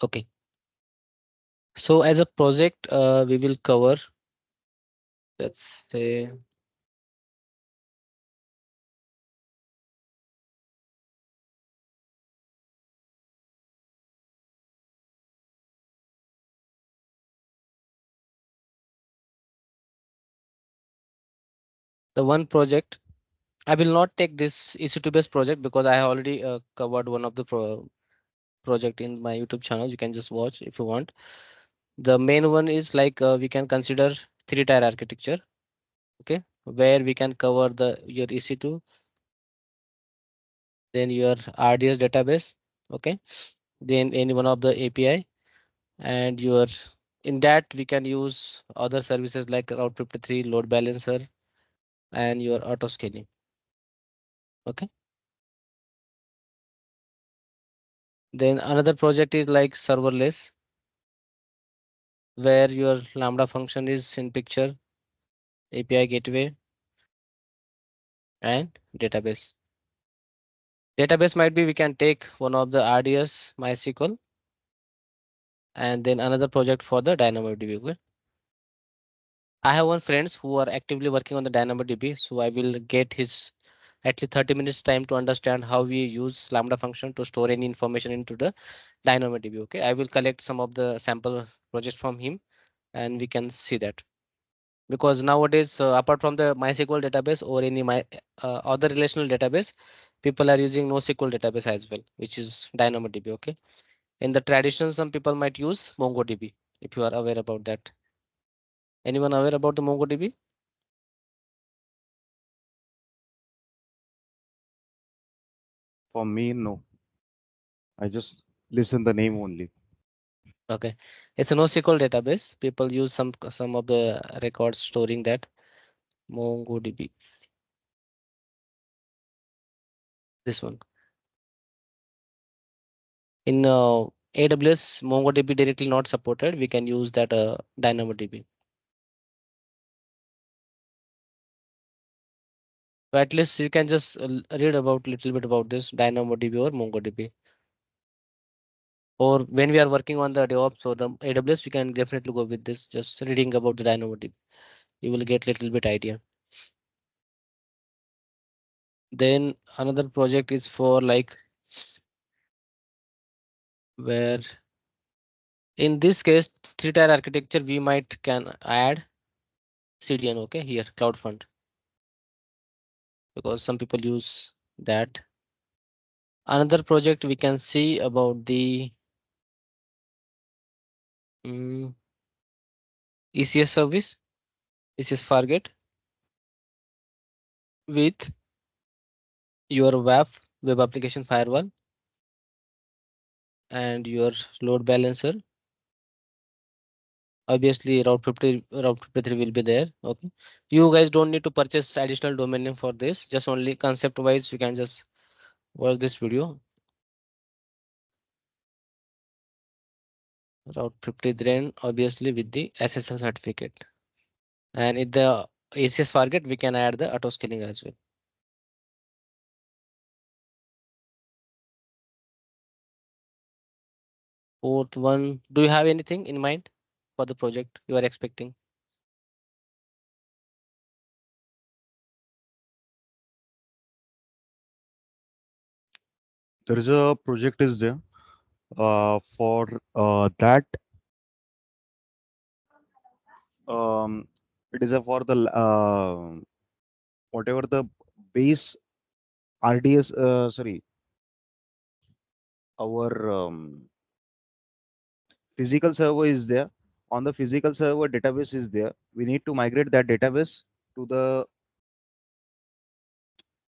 Okay. So as a project, we will cover, let's say, the one project. I will not take this EC2 based project because I have already covered one of the project in my YouTube channel. You can just watch if you want. The main one is like we can consider three-tier architecture. Okay, where we can cover the your EC2, then your RDS database. Okay, then any one of the API, and your in that we can use other services like Route 53, load balancer, and your auto scaling. Okay, then another project is like serverless, where your Lambda function is in picture, API gateway, and database. Database might be we can take one of the RDS MySQL, and then another project for the DynamoDB. Okay? I have one friends who are actively working on the DynamoDB, so I will get his at least 30 minutes time to understand how we use Lambda function to store any information into the DynamoDB. Okay, I will collect some of the sample projects from him, and we can see that. Because nowadays, apart from the MySQL database or any other relational database, people are using NoSQL database as well, which is DynamoDB. Okay, in the tradition, some people might use MongoDB. If you are aware about that, anyone aware about the MongoDB? For me, no. I just listen the name only. Okay, it's a NoSQL database. People use some of the records storing that MongoDB. This one in AWS MongoDB directly not supported. We can use that DynamoDB. So at least you can just read about little bit about this DynamoDB or MongoDB. Or when we are working on the DevOps or the AWS, we can definitely go with this. Just reading about the DynamoDB, you will get little bit idea. Then another project is for like where in this case three-tier architecture we might can add CDN. Okay, here CloudFront because some people use that. Another project we can see about the mm, ECS service, ECS Fargate with your web application firewall and your load balancer. Obviously route 53 will be there. Okay, you guys don't need to purchase additional domain name for this, just only concept wise you can just watch this video. Route 53 obviously with the SSL certificate, and in the ACS target we can add the auto scaling as well. Fourth one, do you have anything in mind for the project you are expecting? There is a project is there for that. Um, it is a for the whatever the base RDS. Sorry, our physical server is there. On the physical server, database is there. We need to migrate that database to the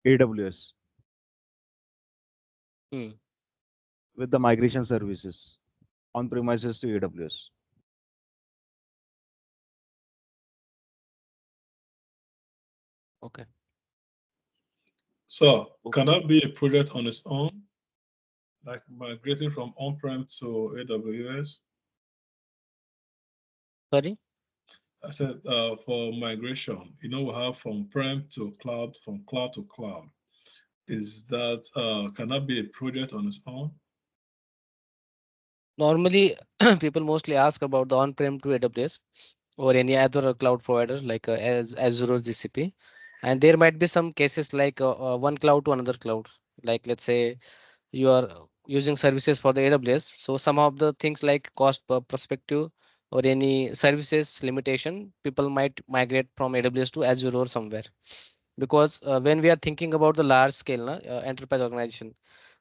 AWS Hmm. with the migration services on premises to AWS. Okay. So can Okay. that be a project on its own, like migrating from on-prem to AWS? Sorry. I said for migration, we have from prem to cloud, from cloud to cloud. Is that can that be a project on its own? Normally, people mostly ask about the on-prem to AWS or any other cloud provider like as Azure or GCP, and there might be some cases like one cloud to another cloud. Like let's say you are using services for the AWS, so some of the things like cost per perspective or any services limitation, people might migrate from AWS to Azure or somewhere. Because when we are thinking about the large scale enterprise organization,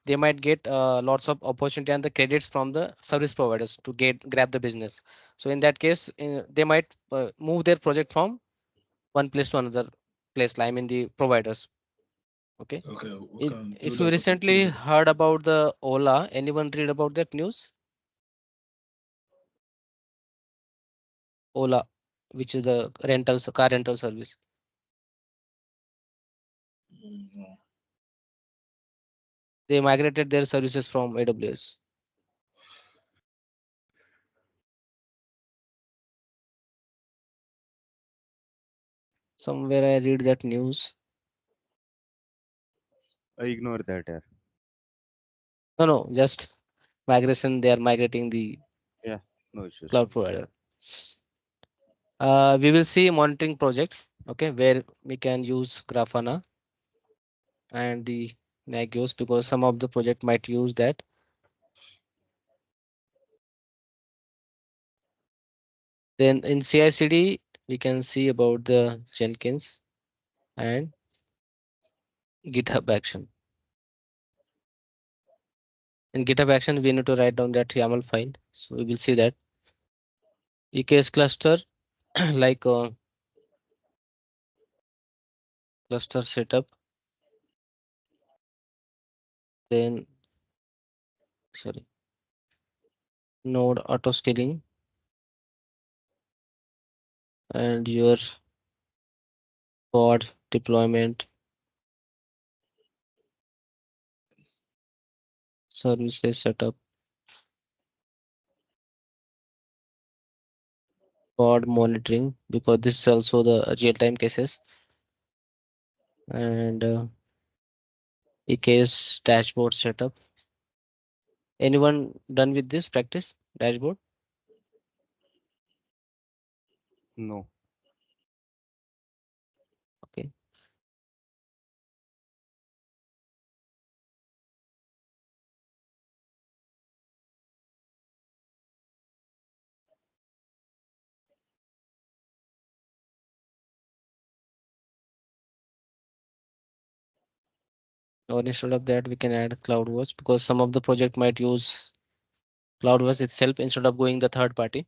they might get lots of opportunity and the credits from the service providers to get grab the business. So in that case, they might move their project from one place to another place, I mean the providers. Okay. Okay, we can do If you that as a recently project. heard about the Ola, anyone read about that news? Ola, which is the rentals car rental service. No. They migrated their services from AWS. Somewhere I read that news. I ignore that. Yeah, No, no, just migration. They are migrating the yeah, no issues. cloud provider. We will see monitoring project. Okay, where we can use Grafana and the Nagios because some of the project might use that. Then in CI/CD we can see about the Jenkins and GitHub action. In GitHub action, we need to write down that YAML file. So we will see that EKS cluster like cluster setup, then sorry, node auto scaling and your pod deployment, services setup, pod monitoring because this is also the real-time cases and EKS dashboard setup. Anyone done with this practice dashboard? No. Okay. Or instead of that, we can add CloudWatch because some of the project might use CloudWatch itself instead of going the third party.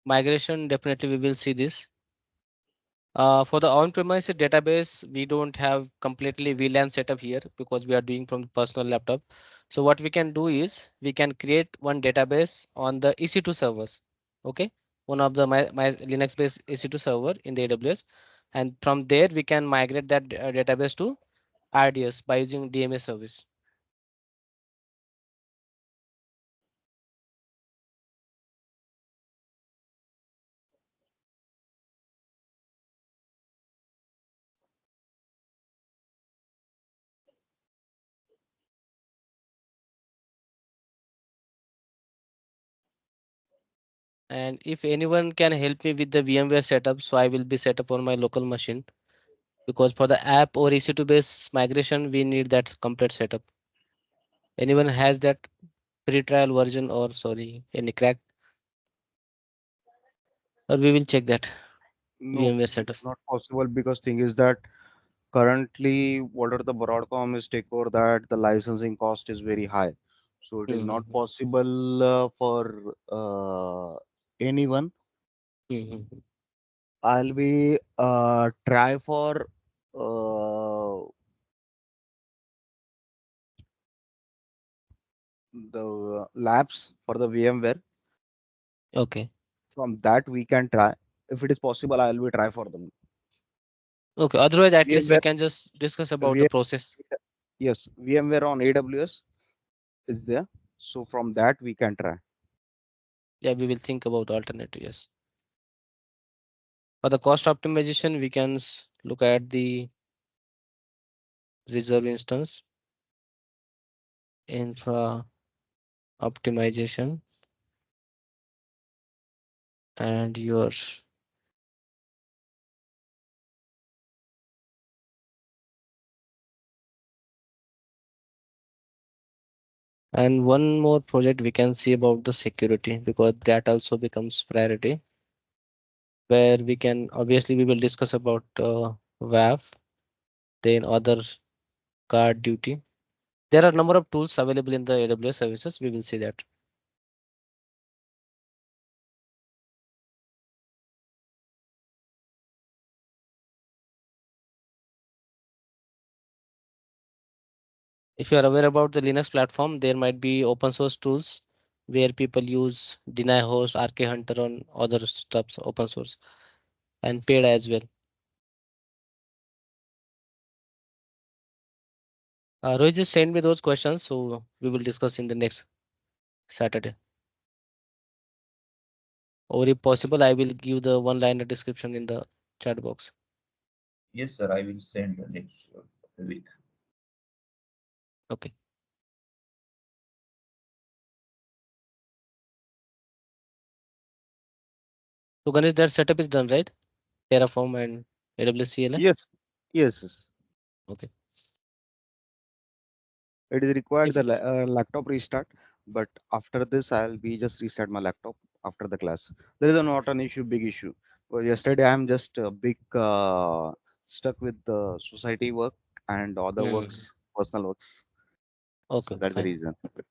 Migration, definitely we will see this. For the on-premise database, we don't have completely VLAN setup here because we are doing from personal laptop. So what we can do is we can create one database on the EC2 servers. Okay, one of the my Linux-based EC2 server in the AWS, and from there we can migrate that database to RDS by using DMS service. And if anyone can help me with the VMware setup, so I will be set up on my local machine because for the app or EC2 based migration, we need that complete setup. Anyone has that free trial version or sorry, any crack? Or we will check that No, VMware it setup. is not possible because thing is that currently whatever the Broadcom is take over that the licensing cost is very high. So it is not Mm-hmm. possible for anyone. Mm-hmm. I'll be try for uh, the labs for the VMware. Okay. From that we can try. If it is possible, I'll be try for them. Okay. Otherwise, at least we VMware, can just discuss about the VM, process. yes, VMware on AWS is there. So from that we can try. Yeah, we will think about alternative. Yes. For the cost optimization, we can look at the reserve instance. infra optimization, and your and one more project we can see about the security, because that also becomes priority, where we can obviously we will discuss about WAF, then other guard duty. There are a number of tools available in the AWS services. We will see that. If you are aware about the Linux platform, there might be open source tools where people use deny host, RK Hunter on other stuffs, open source and paid as well. Rohit just send me those questions, so we will discuss in the next Saturday. Or if possible, I will give the one-liner description in the chat box. Yes, sir. I will send the next week. Okay. So Ganesh, that setup is done, right? Terraform and AWS CLI. Yes, yes, yes. Okay. It is required If the laptop restart, but after this, I'll be just restart my laptop after the class. There is not an issue, big issue. Well, yesterday, I'm just big stuck with the society work and other hmm, works, personal works. So okay, that's the fine. reason. Okay.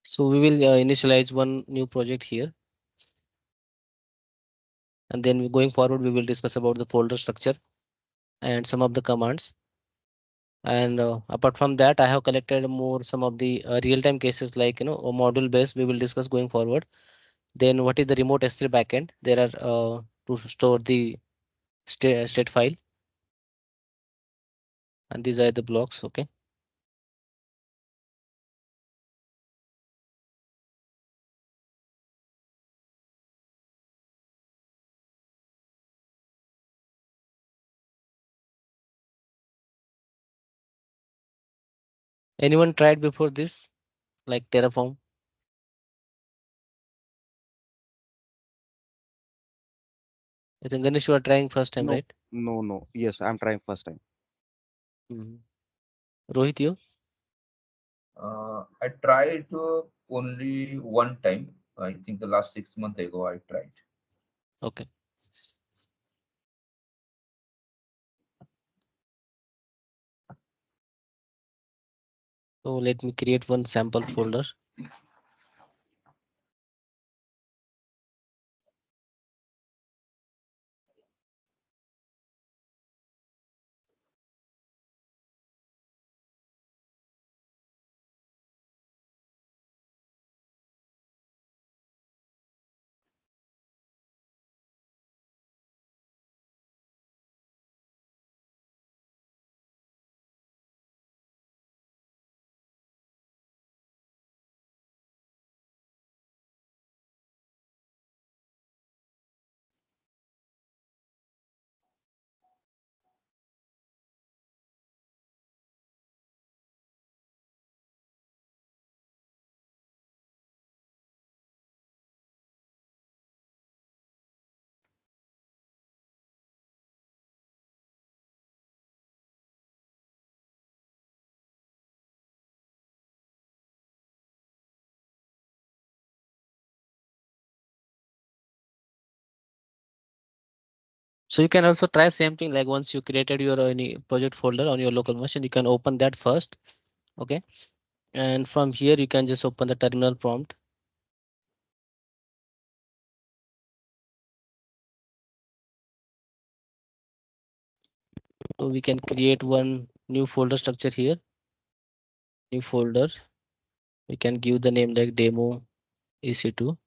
So we will initialize one new project here, and then going forward, we will discuss about the folder structure and some of the commands. And apart from that, I have collected more some of the real-time cases, like a module based. We will discuss going forward. Then what is the remote S3 backend? There are to store the state file, and these are the blocks. Okay. Anyone tried before this, like Terraform? I think Ganesh, you are trying first time, No, right? no, no. Yes, I'm trying first time. Mhm. Rohit, you? I tried only one time. I think the last 6 months ago I tried. Okay. So let me create one sample folder. So you can also try same thing, like once you created your any project folder on your local machine, you can open that first. Okay. And from here, you can just open the terminal prompt. So we can create one new folder structure here, new folder. We can give the name like demo EC2.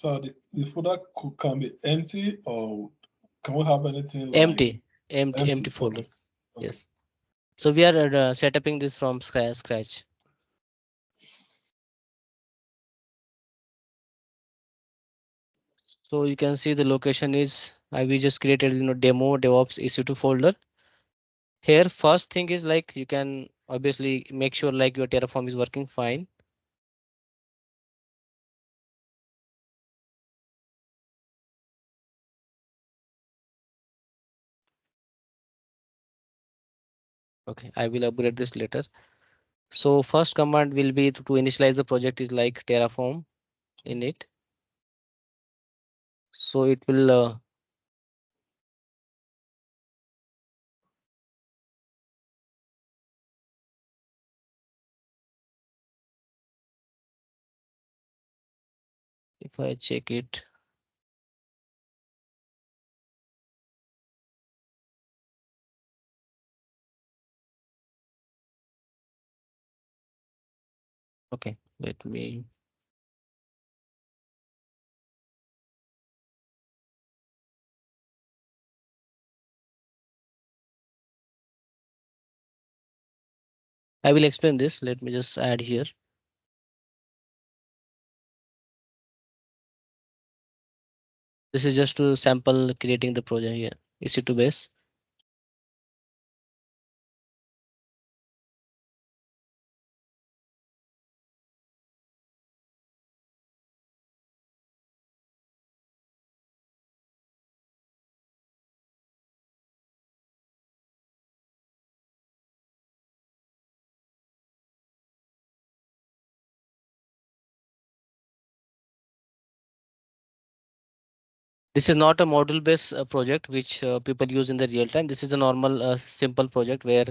So the folder can be empty, or can we have anything like Empty, empty empty? folder. Okay. Okay. Yes. So we are setting this from scratch. So you can see the location is we just created demo DevOps EC2 folder. Here first thing is like you can obviously make sure like your Terraform is working fine. Okay, I will upgrade this later. So first command will be to initialize the project is like Terraform in it. So it will if I check it. Okay, let me. I will explain this. Let me just add here. This is just to sample creating the project here. EC2 base. This is not a module based project which people use in the real time. This is a normal simple project where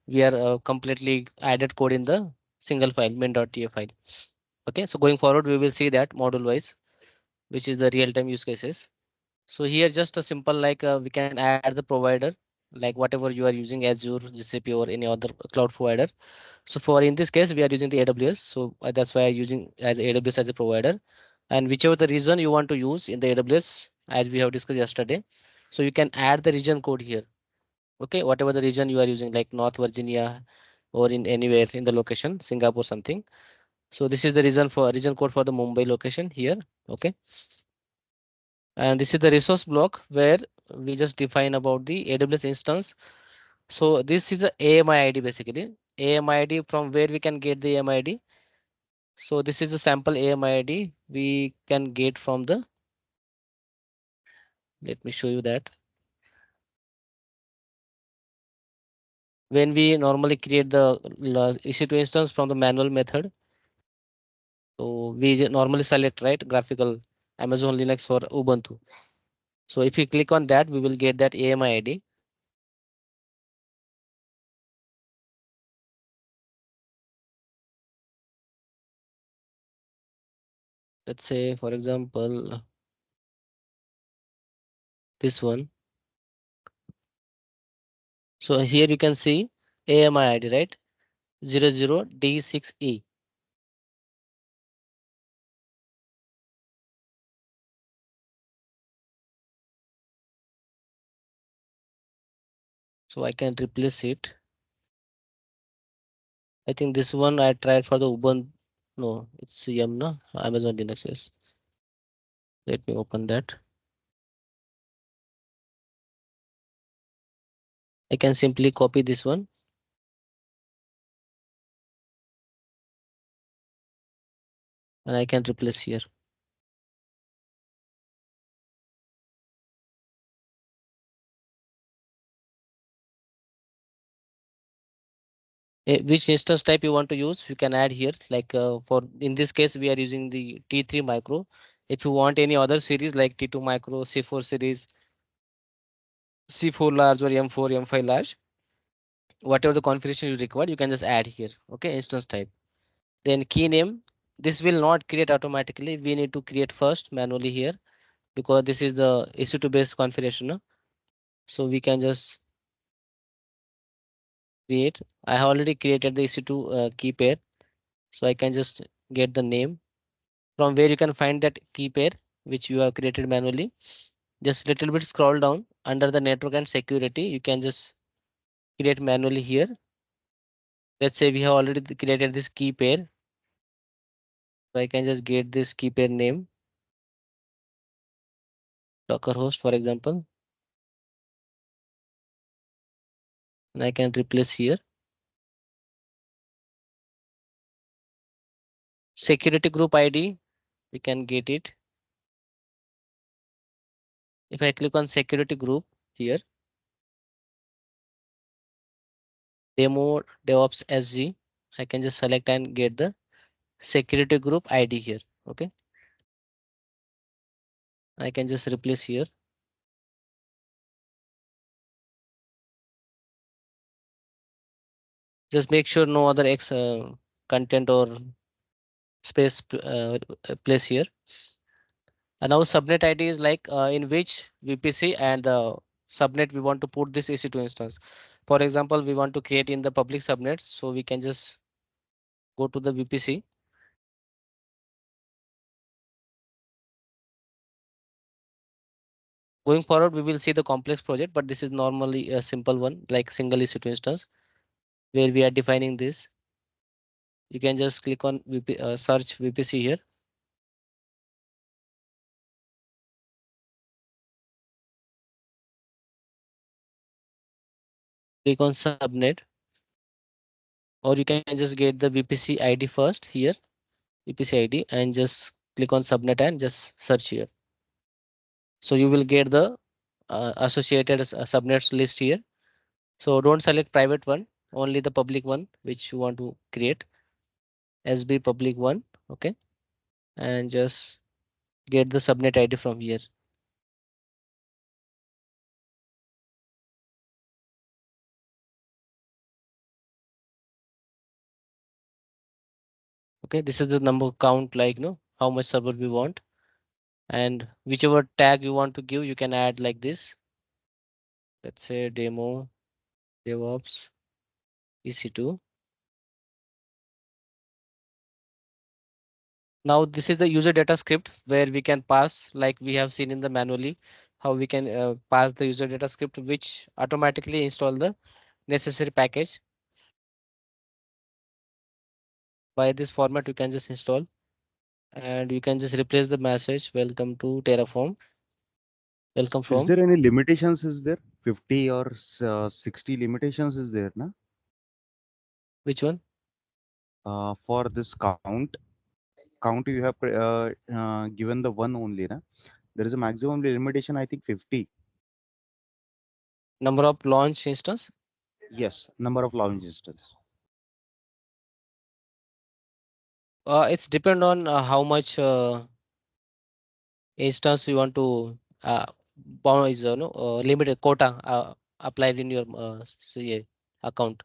we are completely added code in the single file main.tf file. Okay, so going forward we will see that module wise, which is the real time use cases. So here just a simple like we can add the provider like whatever you are using Azure, GCP or any other cloud provider. So for in this case we are using the AWS. So that's why I'm using as AWS as a provider, and whichever the region you want to use in the AWS as we have discussed yesterday. So you can add the region code here. Okay, whatever the region you are using like North Virginia or in anywhere in the location Singapore something. So this is the region code for the Mumbai location here. Okay, and this is the resource block where we just define about the AWS instance. So this is the AMI ID basically. AMI ID from where we can get the AMI ID. So this is the sample AMI ID we can get from the. Let me show you that. When we normally create the EC2 instance from the manual method, so we normally select right graphical Amazon Linux for Ubuntu. So if you click on that, we will get that AMI ID. Let's say, for example, this one. So here you can see AMI ID, right? 00D6E. So I can replace it. I think this one I tried for the Ubuntu. No, it's Yamna, Amazon Linux. Yes. Let me open that. I can simply copy this one and I can replace here. Which instance type you want to use, you can add here. Like for in this case, we are using the T3 micro. If you want any other series like T2 micro, C4 series, C4 large or M4, M5 large, whatever the configuration you require, you can just add here. Okay, instance type. Then key name. This will not create automatically. We need to create first manually here because this is the EC2 based configuration. No? So we can just create. I have already created the EC2 key pair. So I can just get the name from where you can find that key pair. which you have created manually. Just little bit scroll down under the network and security. You can just create manually here. Let's say we have already created this key pair. So I can just get this key pair name, Docker host, for example, and I can replace here. Security group ID, we can get it. If I click on security group here, demo DevOps SG, I can just select and get the security group ID here. Okay. I can just replace here. Just make sure no other X content or space place here. And now subnet ID is like in which VPC and the subnet we want to put this EC2 instance. For example, we want to create in the public subnet, so we can just go to the VPC. Going forward, we will see the complex project, but this is normally a simple one like single EC2 instance where we are defining this. You can just click on search VPC here. Click on subnet, or you can just get the VPC ID first here, VPC ID, and just click on subnet and just search here. So you will get the associated subnets list here. So don't select private one, only the public one which you want to create. SB public one, okay, and just get the subnet ID from here. Okay, this is the number count, like how much server we want, and whichever tag you want to give, you can add like this. Let's say demo DevOps EC2. Now this is the user data script where we can pass, like we have seen in the manually, how we can pass the user data script which automatically install the necessary package. By this format, you can just install, and you can just replace the message welcome to Terraform. Welcome Is from there any limitations? Is there 50 or 60 limitations? Is there, na? which one? For this count you have given the one only, na? There is a maximum limitation, I think 50. Number of launch instance. Yes, number of launch instance. It's depend on how much instance you want to is no limited quota applied in your CA account.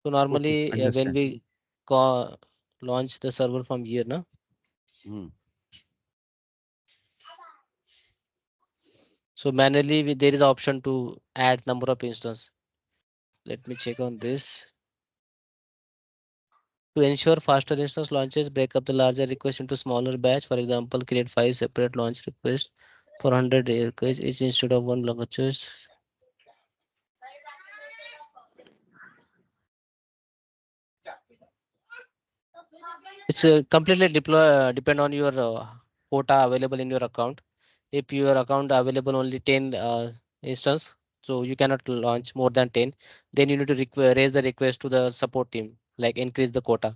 So Okay, normally when understand. we launch the server from here, na, Hmm. so manually there is option to add number of instance. Let me check on this. To ensure faster instance launches, break up the larger request into smaller batch. For example, create 5 separate launch requests for 100 requests each instead of one launches. It's completely depend on your quota available in your account. If your account available only 10 instance, so you cannot launch more than 10. Then you need to raise the request to the support team, like increase the quota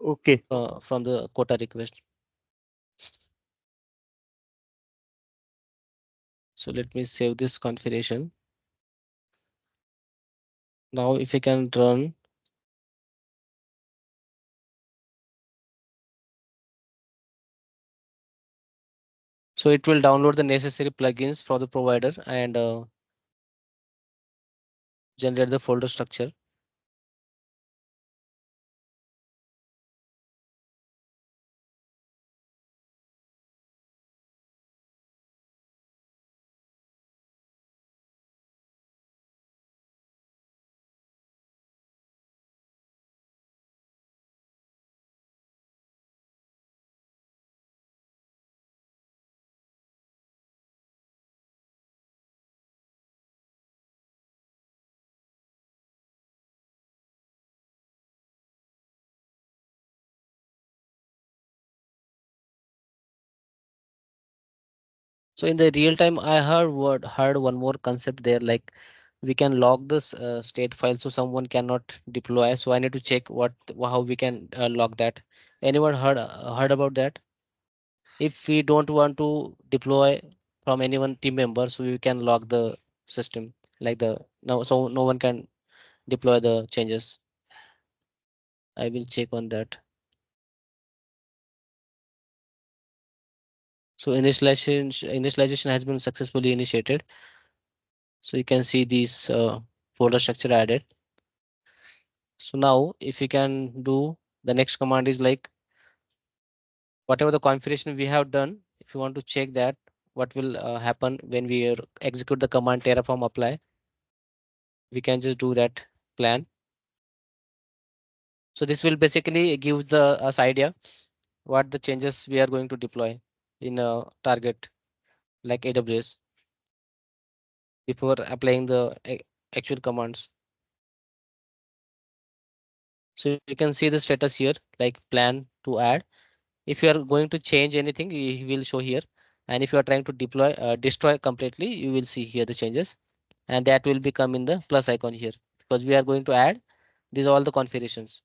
Okay. from the quota request. So let me save this configuration. Now if you can run, so it will download the necessary plugins for the provider and generate the folder structure. So in the real time, I heard one more concept there, like we can log this state file so someone cannot deploy. So I need to check how we can log that. Anyone heard about that? If we don't want to deploy from anyone team member, so we can log the system like the no, so no one can deploy the changes. I will check on that. So initialization has been successfully initiated. So you can see these folder structure added. So now if you can do the next command is like whatever the configuration we have done, if you want to check that what will happen when we execute the command terraform apply, we can just do that plan. So this will basically give the us idea what the changes we are going to deploy in a target like AWS before applying the actual commands. So you can see the status here like plan to add. If you are going to change anything, he will show here. And if you are trying to destroy completely, you will see here the changes, and that will become in the plus icon here because we are going to add these all the configurations.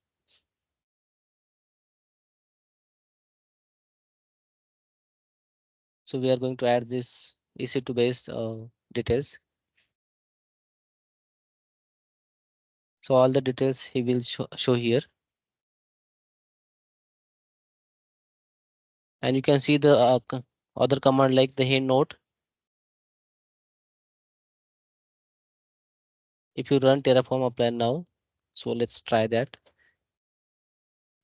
So we are going to add this EC2 based details. So all the details he will show here, and you can see the other command like the hint note. If you run Terraform apply now, so let's try that.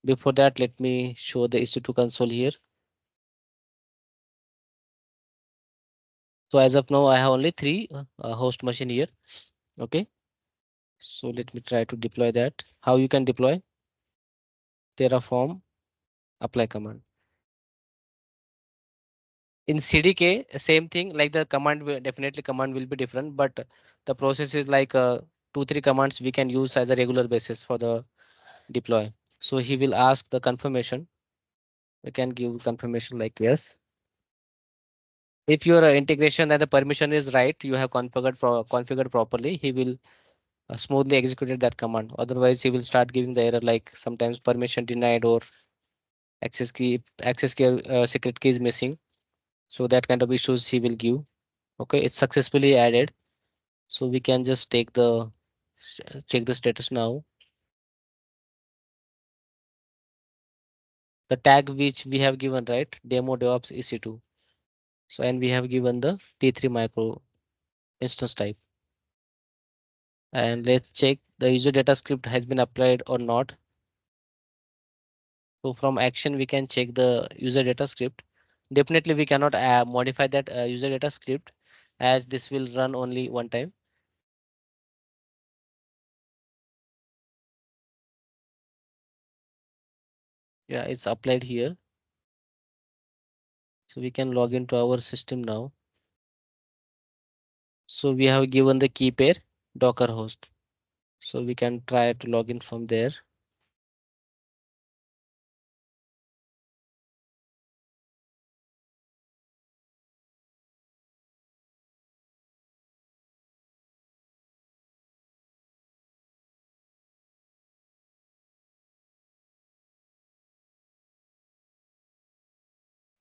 Before that, let me show the EC2 console here. So as of now, I have only three host machine here. Okay. So let me try to deploy that. How you can deploy Terraform apply command. In CDK, same thing like the command will definitely command will be different, but the process is like 2, 3 commands we can use as a regular basis for the deploy. So he will ask the confirmation. We can give confirmation like yes. If your integration and the permission is right, you have configured properly, he will smoothly executed that command. Otherwise, he will start giving the error like sometimes permission denied or access key secret key is missing. So that kind of issues he will give. Okay, it's successfully added. So we can just check the status now. The tag which we have given right demo DevOps EC2. So and we have given the T3 micro instance type. And let's check the user data script has been applied or not. So from action, we can check the user data script. Definitely, we cannot modify that user data script as this will run only one time. Yeah, it's applied here. So we can log into our system now. So we have given the key pair Docker host. So we can try to log in from there.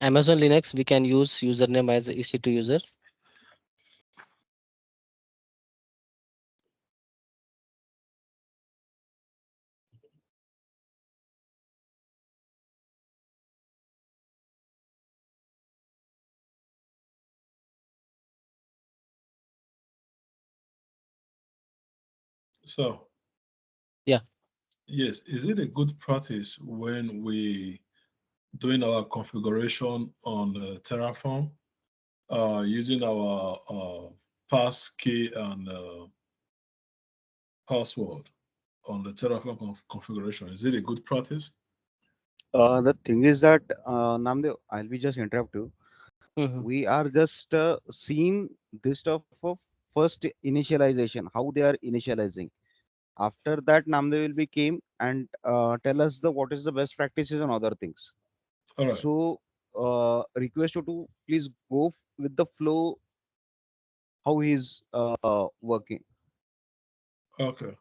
Amazon Linux, we can use username as EC2 user. So, Yeah. yes, is it a good practice when we doing our configuration on Terraform using our pass key and password on the Terraform configuration? Is it a good practice? The thing is that Namdev, I'll be just interrupt you. Mhm. We are just seeing this stuff of first initialization, how they are initializing. After that, Namdev will be came and tell us the what is the best practices and other things. All right. So request you to please go with the flow how he's working. Okay.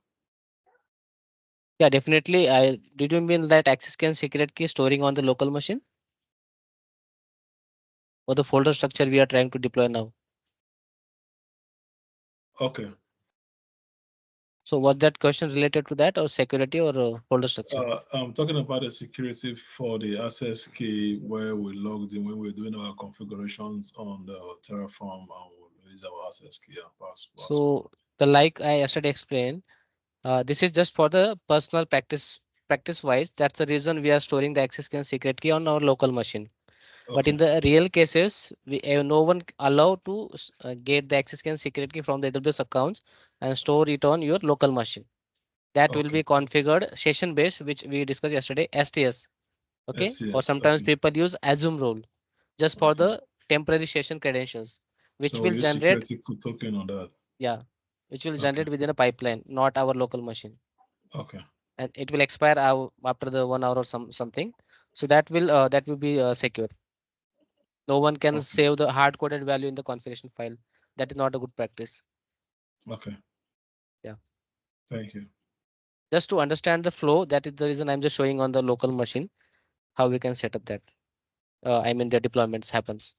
Yeah, definitely. I did you mean that access can secret key storing on the local machine or the folder structure we are trying to deploy now? Okay. So was that question related to that or security or folder structure? I'm talking about the security for the access key where we logged in when we're doing our configurations on the Terraform and we'll use our access key and password. So the like I yesterday explained, this is just for the personal practice wise. That's the reason we are storing the access key and secret key on our local machine. But in Okay. the real cases, we no one allowed to get the access key and secret key from the AWS accounts and store it on your local machine. That will be Okay. configured session based, which we discussed yesterday, STS. Okay, or SCS. sometimes Okay. people use assume role just for Okay. the temporary session credentials, which So we will use generate, security token on that. yeah, which will Okay. generate within a pipeline, not our local machine, Okay. and it will expire after the 1 hour or something. So that will be secure. No one can Okay. save the hard coded value in the configuration file. That is not a good practice. Okay. Yeah, Thank you. just to understand the flow, that is the reason I'm just showing on the local machine how we can set up that. I mean the deployments happens.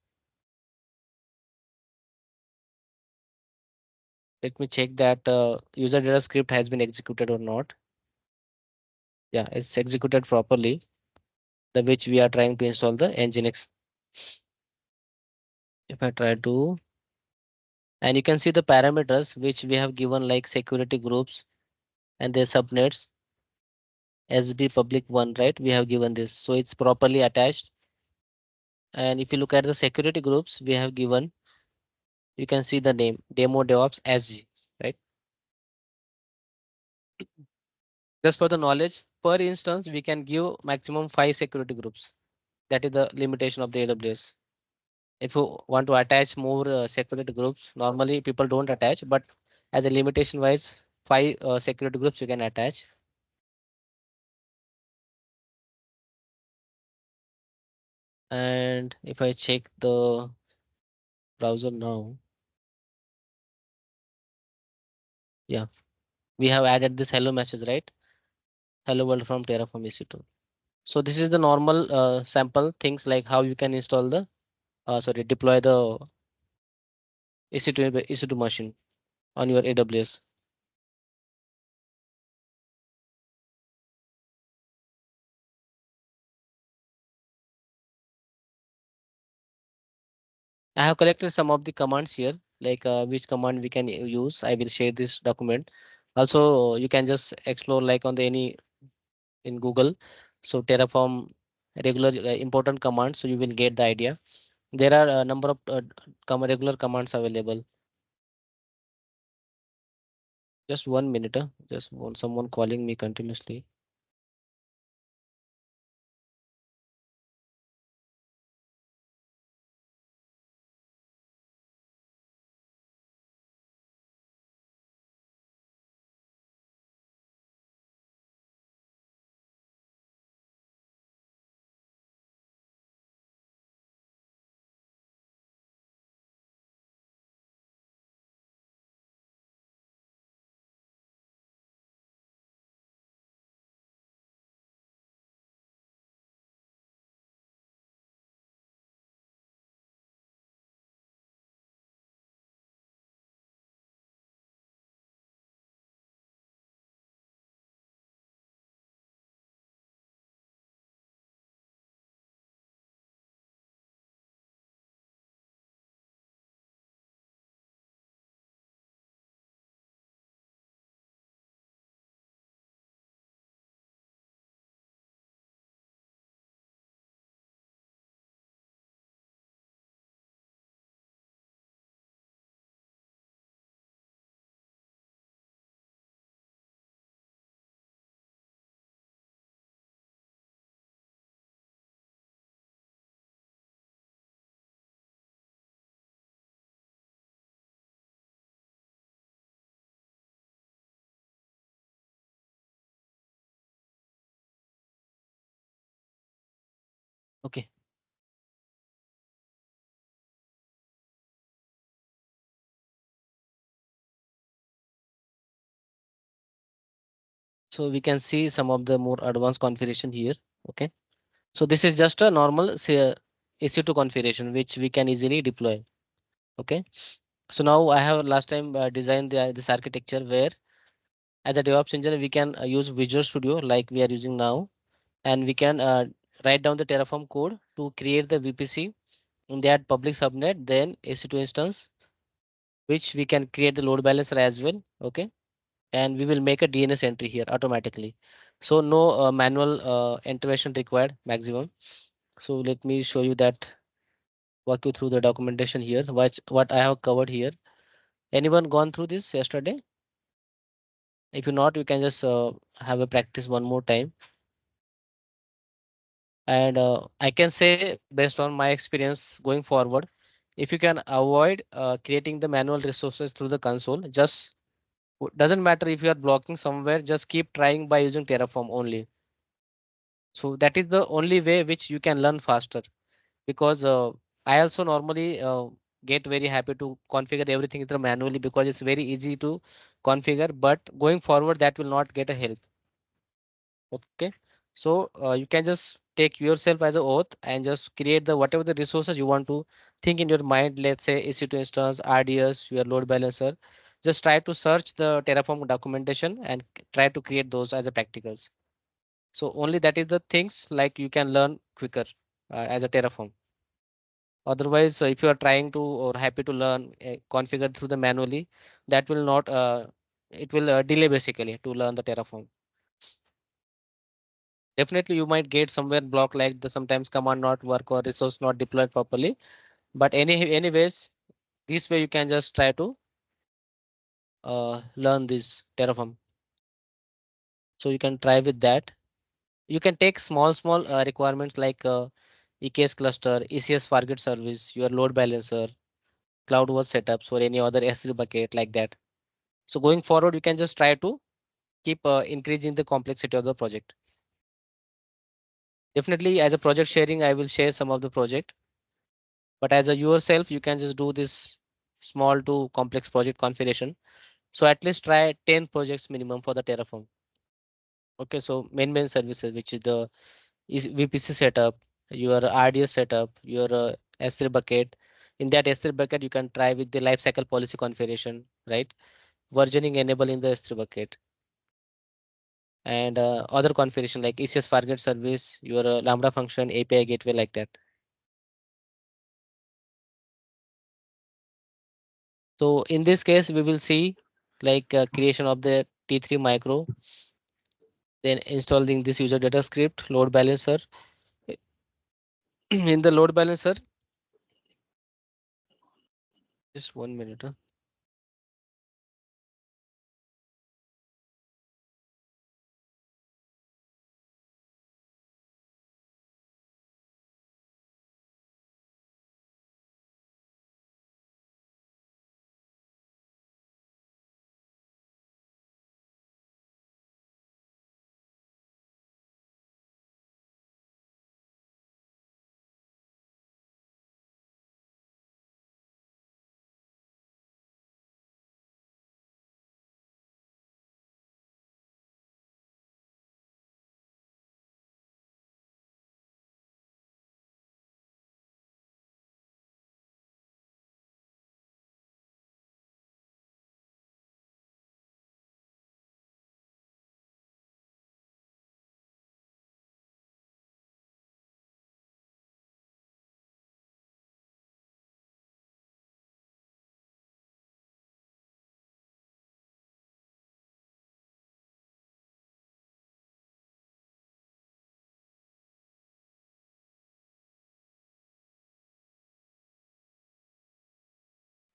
Let me check that user data script has been executed or not. Yeah, it's executed properly, the which we are trying to install the Nginx. If I try to, and you can see the parameters which we have given like security groups and their subnets, SB public one, right? We have given this, so it's properly attached. And if you look at the security groups we have given, you can see the name demo DevOps SG, right? Just for the knowledge, per instance, we can give maximum 5 security groups. That is the limitation of the AWS. If you want to attach more security groups, normally people don't attach, but as a limitation wise, 5 security groups you can attach. And if I check the browser now, yeah, we have added this hello message, right? Hello world from Terraform EC2. So this is the normal sample things like how you can install the deploy the EC2 machine on your AWS. I have collected some of the commands here, like which command we can use. I will share this document. Also, you can just explore like on the any in Google. So Terraform regular important commands, so you will get the idea. There are a number of regular commands available. Just 1 minute. Just want someone calling me continuously. Okay. So we can see some of the more advanced configuration here. Okay. So this is just a normal say, EC2 configuration which we can easily deploy. Okay. So now I have last time designed this architecture where as a DevOps engineer we can use Visual Studio like we are using now, and we can write down the Terraform code to create the VPC in that public subnet, then EC2 instance, which we can create the load balancer as well. Okay. And we will make a DNS entry here automatically. So no manual intervention required maximum. So let me show you that, walk you through the documentation here, what I have covered here. Anyone gone through this yesterday? If you're not, you can just have a practice one more time. And I can say based on my experience going forward, if you can avoid creating the manual resources through the console, just doesn't matter if you are blocking somewhere, just keep trying by using Terraform only. So that is the only way which you can learn faster, because I also normally get very happy to configure everything through manually because it's very easy to configure, but going forward that will not get a help. Okay. So you can just take yourself as a oath and just create the whatever the resources you want to think in your mind. Let's say EC2 instance, RDS, your load balancer. Just try to search the Terraform documentation and try to create those as a practicals. So only that is the things like you can learn quicker as a Terraform. Otherwise, if you are trying to or happy to learn configure through the manually, that will not it will delay basically to learn the Terraform. Definitely you might get somewhere block like the sometimes command not work or resource not deployed properly. But anyways, this way you can just try to learn this Terraform. So you can try with that. You can take small requirements like EKS cluster, ECS target service, your load balancer, CloudWatch setups, or any other S3 bucket like that. So going forward, you can just try to keep increasing the complexity of the project. Definitely, as a project sharing, I will share some of the project. But as a yourself, you can just do this small to complex project configuration. So at least try 10 projects minimum for the Terraform. Okay, so main services, which is the is VPC setup, your RDS setup, your S3 bucket. In that S3 bucket, you can try with the lifecycle policy configuration, right? Versioning enable in the S3 bucket, and other configuration like ECS target service, your Lambda function, API gateway like that. So in this case, we will see like creation of the T3 micro, then installing this user data script, load balancer. In the load balancer, just 1 minute.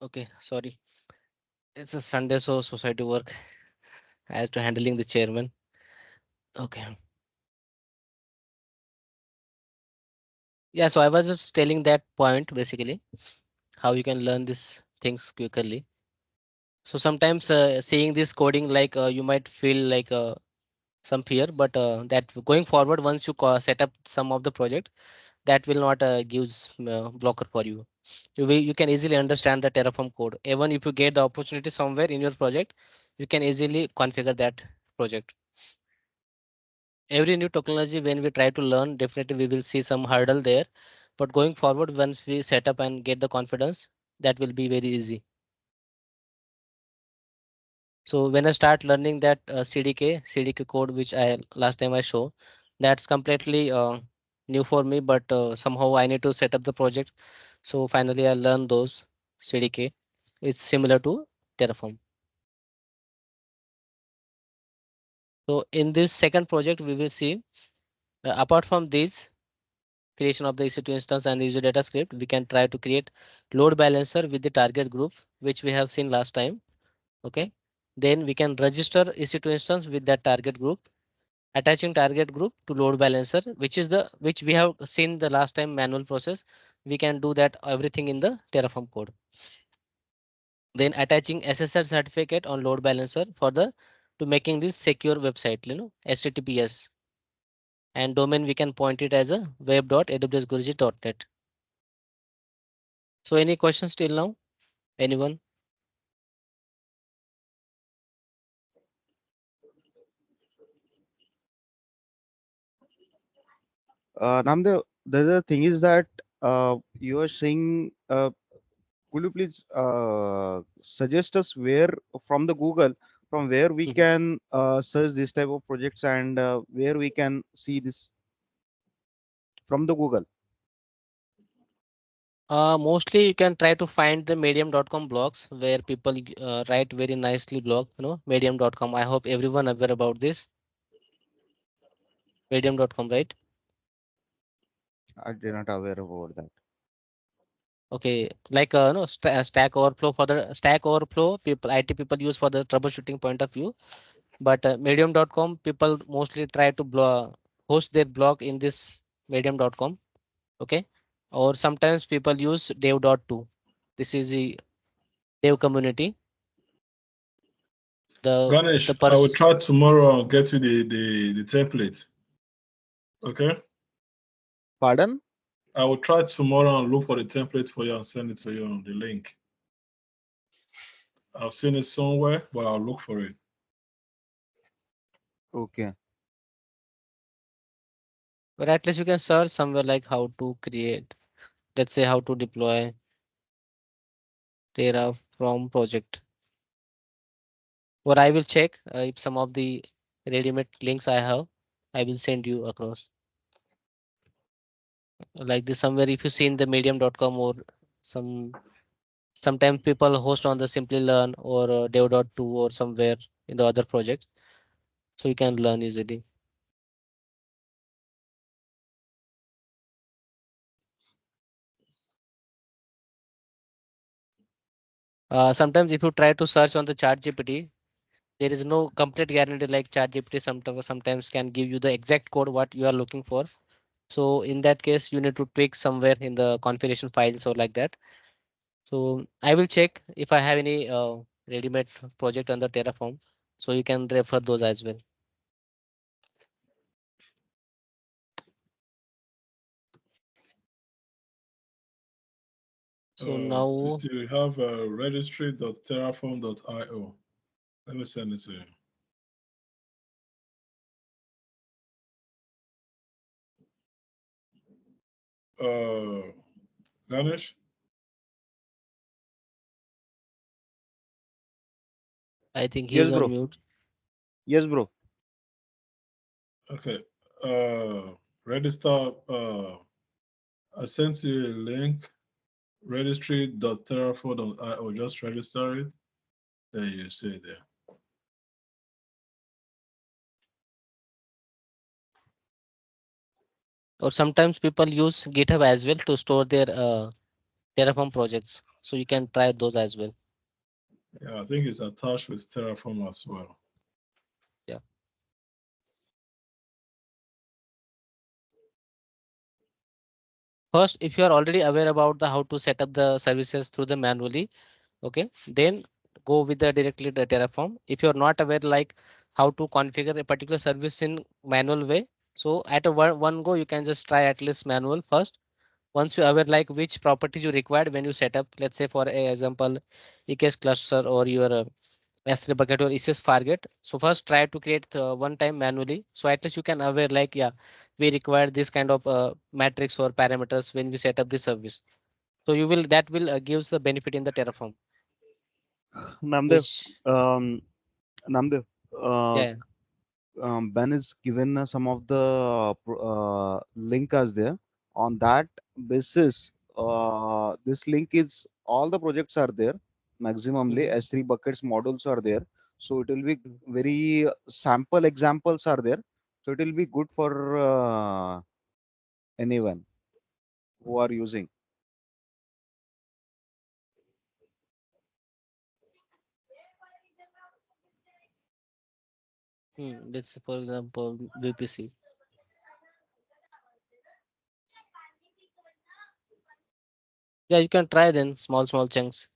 Okay, sorry. It's a Sunday, so society work. I have to handling the chairman. Okay. Yeah, so I was just telling that point basically, how you can learn these things quickly. So sometimes seeing this coding, like you might feel like some fear, but that going forward, once you set up some of the project, that will not gives blocker for you. You can easily understand the Terraform code. Even if you get the opportunity somewhere in your project, you can easily configure that project. every new technology when we try to learn, definitely we will see some hurdle there. But going forward, once we set up and get the confidence, that will be very easy. So when I start learning that CDK code, which I last time I show, that's completely new for me. But somehow I need to set up the project. So finally I learned those CDK. It's similar to Terraform. So in this second project, we will see apart from these creation of the EC2 instance and the user data script, we can try to create load balancer with the target group, which we have seen last time. Okay. Then we can register EC2 instance with that target group, attaching target group to load balancer, which we have seen the last time manual process. We can do that everything in the Terraform code. Then attaching SSL certificate on load balancer for the to making this secure website, HTTPS, and domain we can point it as a web.awsguruji.net. So any questions till now? Anyone? Namdev, the other thing is that you are saying, could you please suggest us where from the Google, from where we Mhm. can search this type of projects and where we can see this from the Google? Mostly you can try to find the medium.com blogs where people write very nicely blog, medium.com. I hope everyone aware about this medium.com, right? I did not aware about that. Okay, like no Stack Overflow for the Stack Overflow people, IT people use for the troubleshooting point of view. But medium.com people mostly try to host their blog in this medium.com. Okay, or sometimes people use dev.to. This is the dev community. The Ganesh, I will pers try tomorrow and get you the template. Okay? Pardon? I will try tomorrow and look for the template for you and send it to you on the link. I've seen it somewhere, but I'll look for it. Okay. But at least you can search somewhere like how to create, let's say how to deploy Terraform project. Or I will check if some of the ready-made links I have, I will send you across. Like this somewhere if you see in the medium.com or sometimes people host on the simply learn or dev.to or somewhere in the other project. So you can learn easily. Sometimes if you try to search on the chat GPT, there is no complete guarantee like ChatGPT sometimes can give you the exact code what you are looking for. So in that case, you need to tweak somewhere in the configuration files or like that. So I will check if I have any ready-made project under Terraform. So you can refer those as well. So now Did you have registry.terraform.io? Let me send it to you. Ganesh? I think Yes, he's on bro. mute. Yes, bro. Okay. Register. I sent you a link, registry.terraform.io. Just register it, then you see it there. Or sometimes people use GitHub as well to store their Terraform projects. So you can try those as well. Yeah, I think it's attached with Terraform as well. Yeah. First, if you are already aware about the how to set up the services through the manually, okay, then go with the directly the Terraform. If you're not aware like how to configure a particular service in manual way, so at a one go you can just try at least manual first. Once you aware like which properties you required when you set up, let's say for a example EKS cluster or your S3 bucket or ECS target. So first try to create one time manually. So at least you can aware like, yeah, we require this kind of matrix or parameters when we set up the service. So you will that will gives the benefit in the Terraform, Namdev, which um, Namdev, uh, yeah. Ben is given some of the link as there. On that basis, this link is all the projects are there. Maximumly Mhm. S3 buckets models are there. So it will be Mhm. very sample examples are there. So it will be good for anyone who are using. Let's for example VPC. Yeah, you can try then small chunks.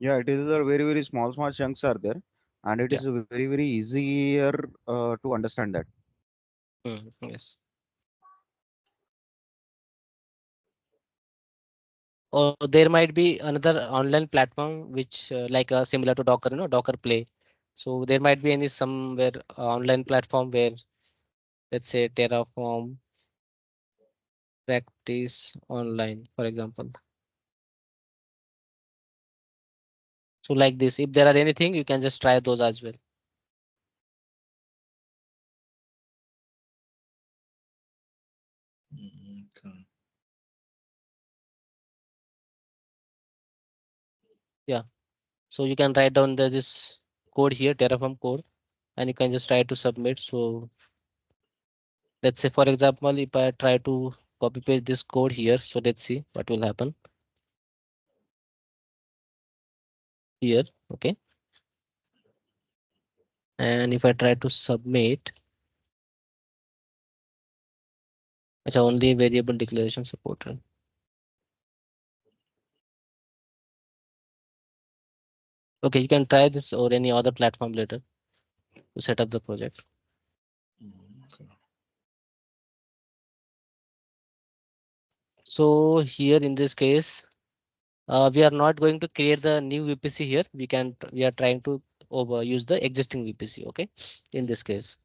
Yeah, it is a very small chunks are there, and it Yeah. is a very easier to understand that. Yes. Or there might be another online platform which like similar to Docker, Docker Play. So there might be any somewhere online platform where let's say Terraform practice online, for example. So like this, if there are anything, you can just try those as well. Okay. Yeah. So you can write down this code here, Terraform code, and you can just try to submit. So let's say, for example, if I try to copy paste this code here, so let's see what will happen here. Okay. And if I try to submit, it's only variable declaration supported. Okay, you can try this or any other platform later to set up the project. Okay. So here in this case, we are not going to create the new VPC here. We are trying to use the existing VPC. Okay, in this case.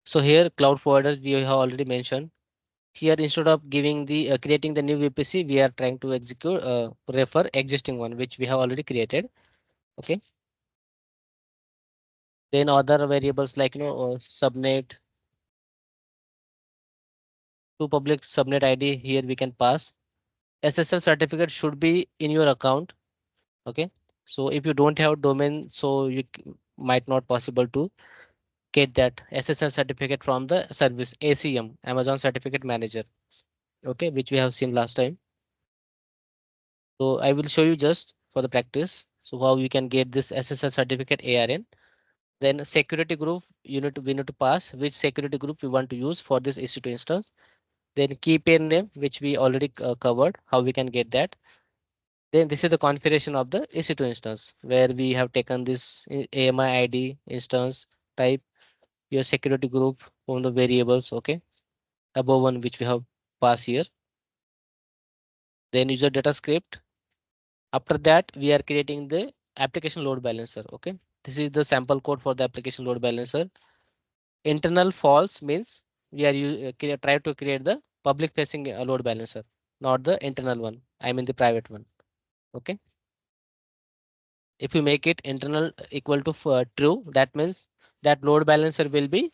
So here cloud providers we have already mentioned. Here instead of giving the creating the new VPC, we are trying to execute refer existing one which we have already created. Okay. Then other variables like subnet to public subnet ID here we can pass. SSL certificate should be in your account. Okay. So if you don't have domain, so might not possible to get that SSL certificate from the service ACM, Amazon Certificate Manager. Okay, which we have seen last time. So I will show you just for the practice. So how you can get this SSL certificate ARN. Then security group we need to pass which security group we want to use for this EC2 instance. Then key pair name which we already covered how we can get that. Then this is the configuration of the EC2 instance where we have taken this AMI ID instance type your security group from the variables. Okay, above one which we have passed here. Then user data script. After that, we are creating the application load balancer. Okay, this is the sample code for the application load balancer. Internal false means we are try to create the public facing load balancer, not the internal one. I mean the private one. Okay, if you make it internal equal to true, that means that load balancer will be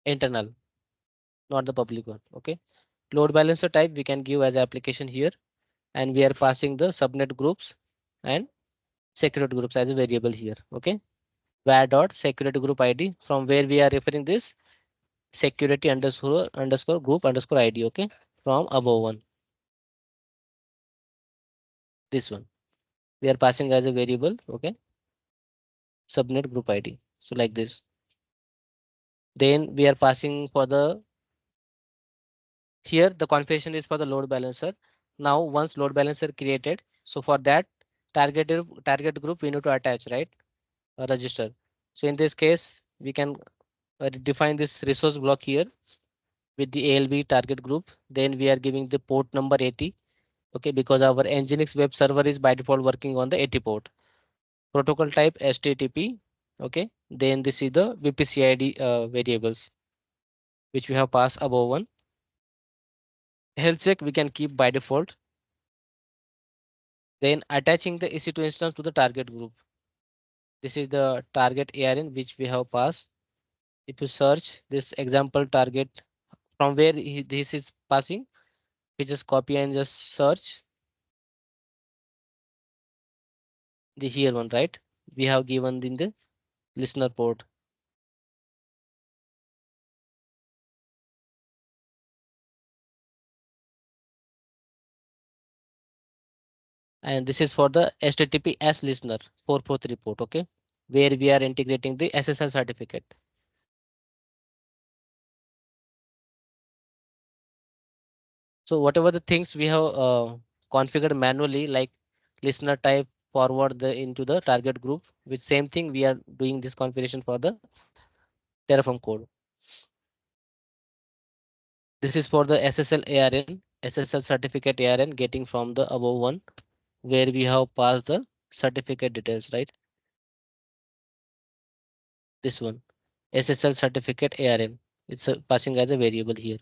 internal, not the public one. Okay, load balancer type we can give as application here, and we are passing the subnet groups and security groups as a variable here. Okay, var dot security group ID from where we are referring this security underscore group underscore ID. Okay, from above one, this one we are passing as a variable. Okay, subnet group ID. So like this. Then we are passing for the here the configuration is for the load balancer. Now once load balancer created, so for that target group we need to attach right a register. So in this case we can define this resource block here with the ALB target group. Then we are giving the port number 80. Okay, because our Nginx web server is by default working on the 80 port. protocol type HTTP. Okay, then this is the VPCID variables which we have passed above one. Health check we can keep by default. Then attaching the EC2 instance to the target group. This is the target ARN which we have passed. If you search this example target from where this is passing, we just copy and just search the here one, right? We have given in the listener port. And this is for the HTTP as listener 443 port, okay? Where we are integrating the SSL certificate. So whatever the things we have configured manually, like listener type forward the into the target group, with same thing we are doing this configuration for the Terraform code. This is for the SSL ARN, SSL certificate ARN getting from the above one, where we have passed the certificate details, right? This one, SSL certificate ARN. It's passing as a variable here.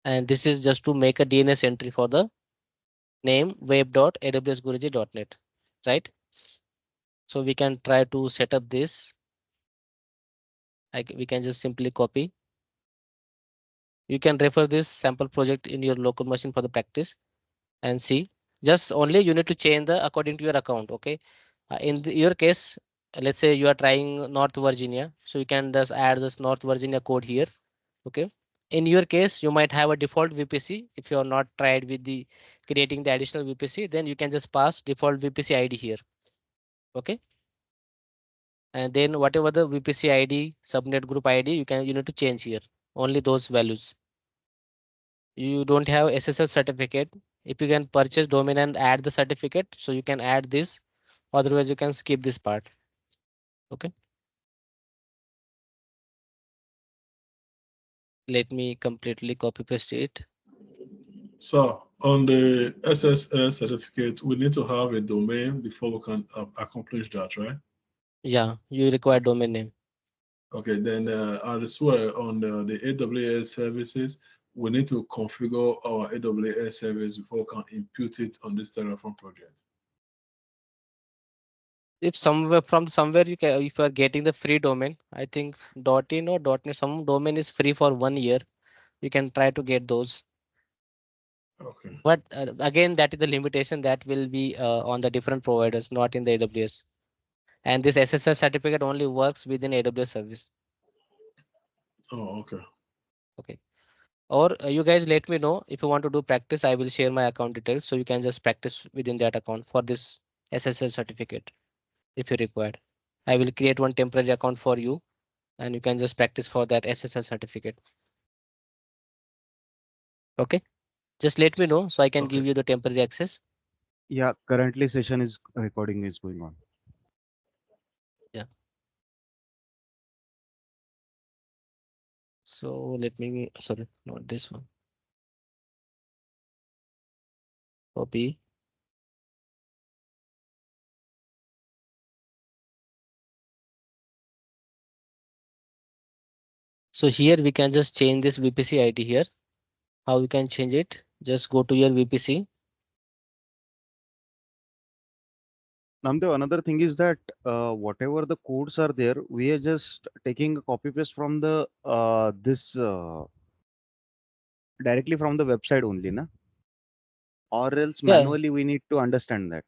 And this is just to make a DNS entry for the name web.awsguruji.net, right? So we can try to set up this. We can just simply copy. You can refer this sample project in your local machine for the practice and see. Just only you need to change the according to your account. Okay. Your case, let's say you are trying North Virginia, so you can just add this North Virginia code here. Okay. In your case, you might have a default VPC. If you are not tried with the creating the additional VPC, then you can just pass default VPC ID here. Okay. And then whatever the VPC ID, subnet group ID, you need to change here. Only those values. You don't have SSL certificate. If you can purchase domain and add the certificate, so you can add this. Otherwise, you can skip this part. Okay. Let me completely copy paste it. So on the SSL certificate, we need to have a domain before we can accomplish that, right? Yeah, you require domain name. Okay, then as well on the AWS services, we need to configure our AWS service before we can impute it on this Terraform project. If somewhere from somewhere you can, if you are getting the free domain, I think .in or .net, some domain is free for 1 year. You can try to get those. Okay. But again, that is the limitation that will be on the different providers, not in the AWS. And this SSL certificate only works within AWS service. Oh, okay. Okay. Or you guys let me know if you want to do practice. I will share my account details so you can just practice within that account for this SSL certificate if you required. I will create one temporary account for you and you can just practice for that SSL certificate. Okay. Just let me know so I can Okay. give you the temporary access. Yeah, currently session is recording is going on. Yeah. So let me, sorry, not this one. Copy. So here we can just change this VPC ID here. How you can change it? Just go to your VPC. Namdev, another thing is that whatever the codes are there, we are just taking a copy paste from the this directly from the website only, na? Or else Yeah. manually we need to understand that.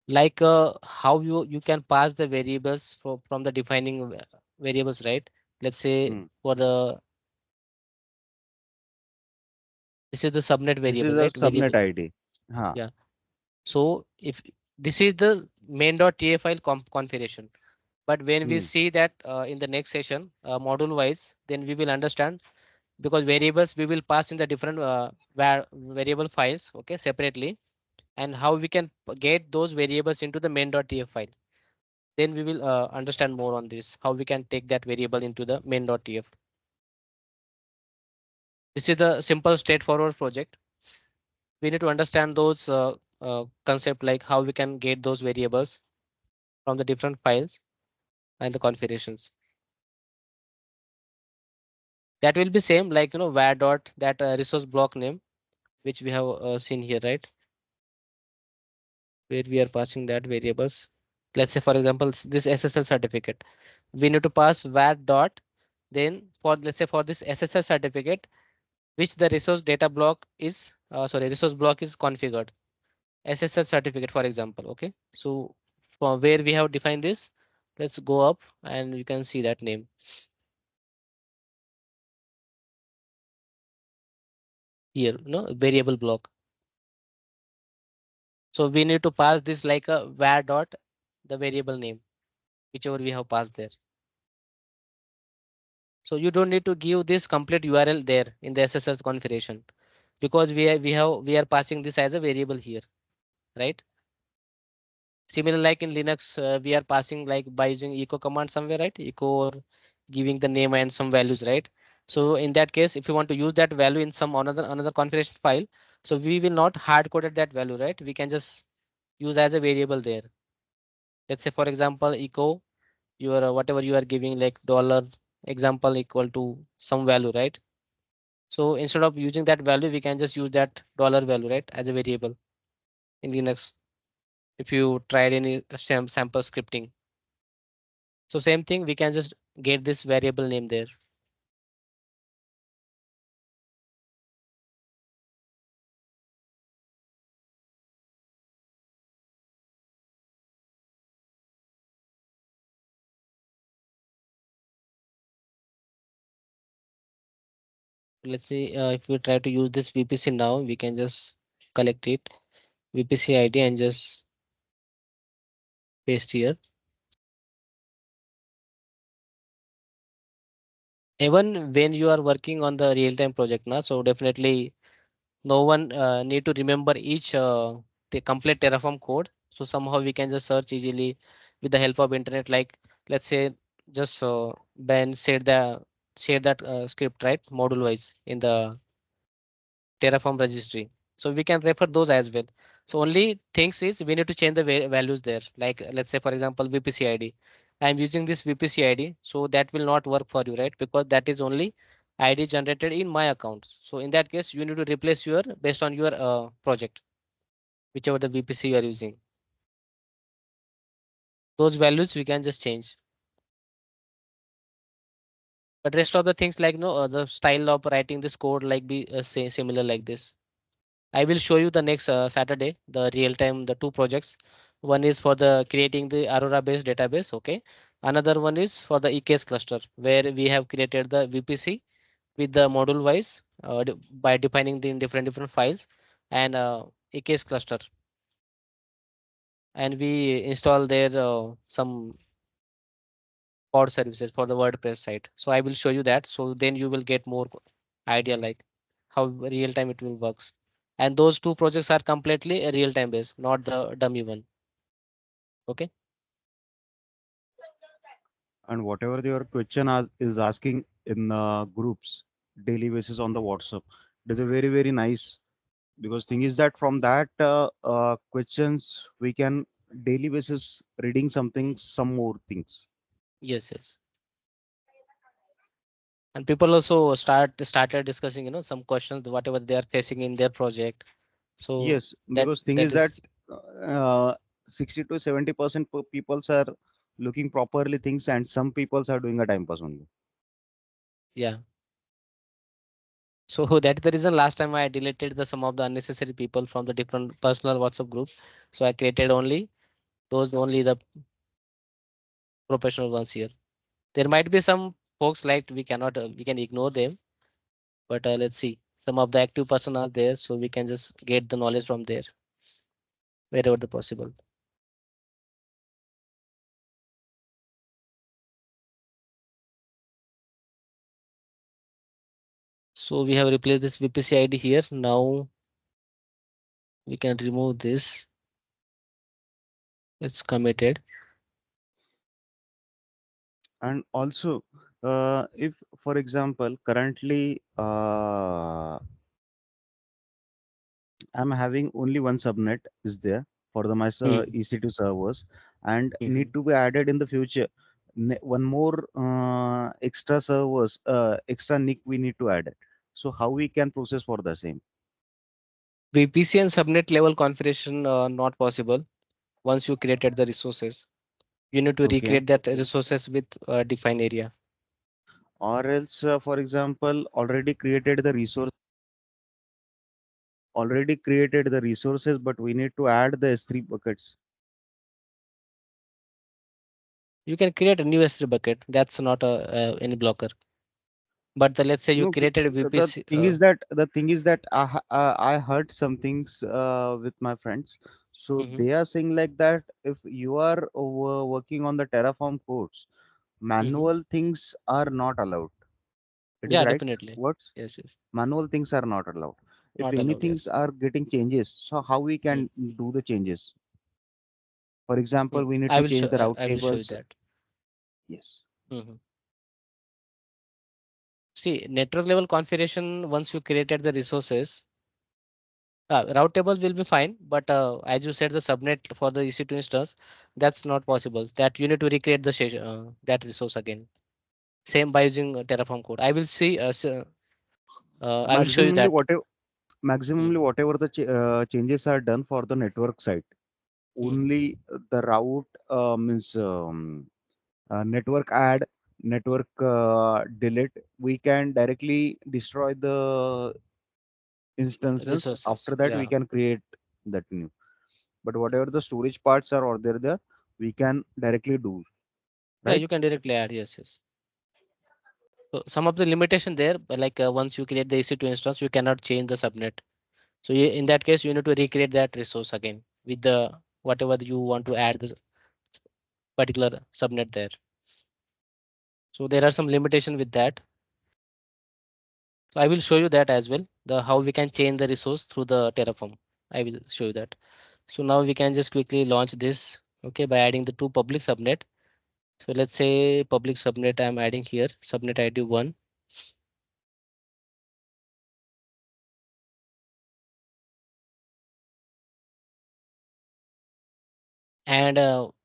Like how you can pass the variables from the defining variables, right? Let's say Hmm. for the this is the subnet This is variable, a right? Variable. subnet ID. Huh. Yeah. So if this is the main.ta file configuration, but when we Hmm. see that in the next session module wise, then we will understand because variables we will pass in the different variable files, okay, separately, and how we can get those variables into the main.ta file. Then we will understand more on this, how we can take that variable into the main.tf. This is the simple straightforward project. We need to understand those concept, like how we can get those variables from the different files and the configurations. That will be same like var dot that resource block name which we have seen here, right? Where we are passing that variables. Let's say for example this SSL certificate. We need to pass var dot, then for let's say for this SSL certificate which the resource data block is resource block is configured. SSL certificate for example. Okay, so from where we have defined this, let's go up and you can see that name here, variable block. So we need to pass this like a var dot the variable name whichever we have passed there. So you don't need to give this complete URL there in the SSL configuration because we are passing this as a variable here, right? Similar like in Linux, we are passing like by using echo command somewhere, right? Echo or giving the name and some values, right? So in that case, if you want to use that value in some another configuration file, so we will not hard coded that value, right? We can just use as a variable there. Let's say for example, echo your whatever you are giving like dollar example equal to some value, right? So instead of using that value, we can just use that dollar value, right, as a variable in Linux. If you tried any sample scripting, so same thing, we can just get this variable name there. Let's see if we try to use this VPC now, we can just collect it VPC ID and just paste here. Even when you are working on the real-time project now, so definitely no one need to remember each the complete Terraform code. So somehow we can just search easily with the help of internet. Like let's say just Ben said the share that script right module wise in the Terraform registry. So we can refer those as well. So only things is we need to change the values there. Like let's say for example VPC ID. I'm using this VPC ID, so that will not work for you, right? Because that is only ID generated in my account. So in that case, you need to replace your based on your project, whichever the VPC you are using. Those values we can just change. But rest of the things like no the style of writing this code like be similar like this. I will show you the next Saturday, the real time, the two projects. One is for the creating the Aurora based database. Okay. Another one is for the EKS cluster where we have created the VPC with the module wise by defining the different files and EKS cluster. And we install there some pod services for the WordPress site. So I will show you that. So then you will get more idea like how real time it will works. And those two projects are completely real time based, not the dummy one. Okay. And whatever your question is asking in groups daily basis on the WhatsApp, it is a very very nice, because thing is that from that questions we can daily basis reading something, some more things. Yes, yes. And people also started discussing, some questions, whatever they are facing in their project. So Yes, that because thing that is that is 60 to 70% people are looking properly things, and some people are doing a time pass only. yeah. So that's the reason last time I deleted the some of the unnecessary people from the different personal WhatsApp group. So I created only those only the professional ones here. There might be some folks like we can ignore them, but let's see. Some of the active person are there, so we can just get the knowledge from there wherever the possible. So we have replaced this VPC ID here. Now we can remove this. It's committed. And also if for example, currently I'm having only one subnet is there for the my Hmm. EC2 servers, and Hmm. need to be added in the future. One more extra servers, extra NIC we need to add it. So how we can process for the same? VPC and subnet level configuration not possible once you created the resources. You need to Okay. recreate that resources with defined area. Or else, for example, already created the resources, but we need to add the S3 buckets. You can create a new S3 bucket. That's not a any blocker. But let's say you No, created a the VPC. thing is that I heard some things with my friends. So Mhm, they are saying like that if you are working on the Terraform codes, mhm. manual things are not allowed. It is Yeah, right. definitely. What? Yes, yes. Manual things are not allowed. If Not any allowed. things Yes. are getting changes, so how we Mm, can do the changes? For example, mm. we need I to will show. change the route I will show you tables. that. Yes. Mhm. See, network level configuration. Once you created the resources, route tables will be fine. But as you said, the subnet for the EC2 instance, that's not possible. That you need to recreate the that resource again. Same by using Terraform code. I will see. I will show you Maximally that. whatever maximally Mhm, whatever the changes are done for the network side, mhm. only the route means network add, network delete, we can directly destroy the instances. Resources. After that we Yeah. can create that new, but whatever the storage parts are or there we can directly do, Yeah, right? you can directly add. Yes, yes. So some of the limitation there, like once you create the EC2 instance, you cannot change the subnet. So in that case, you need to recreate that resource again with the whatever you want to add this particular subnet there. So there are some limitation with that. So I will show you that as well. The how we can change the resource through the Terraform. I will show you that. So now we can just quickly launch this. Okay, by adding the two public subnet. So let's say public subnet I'm adding here, subnet ID 1. And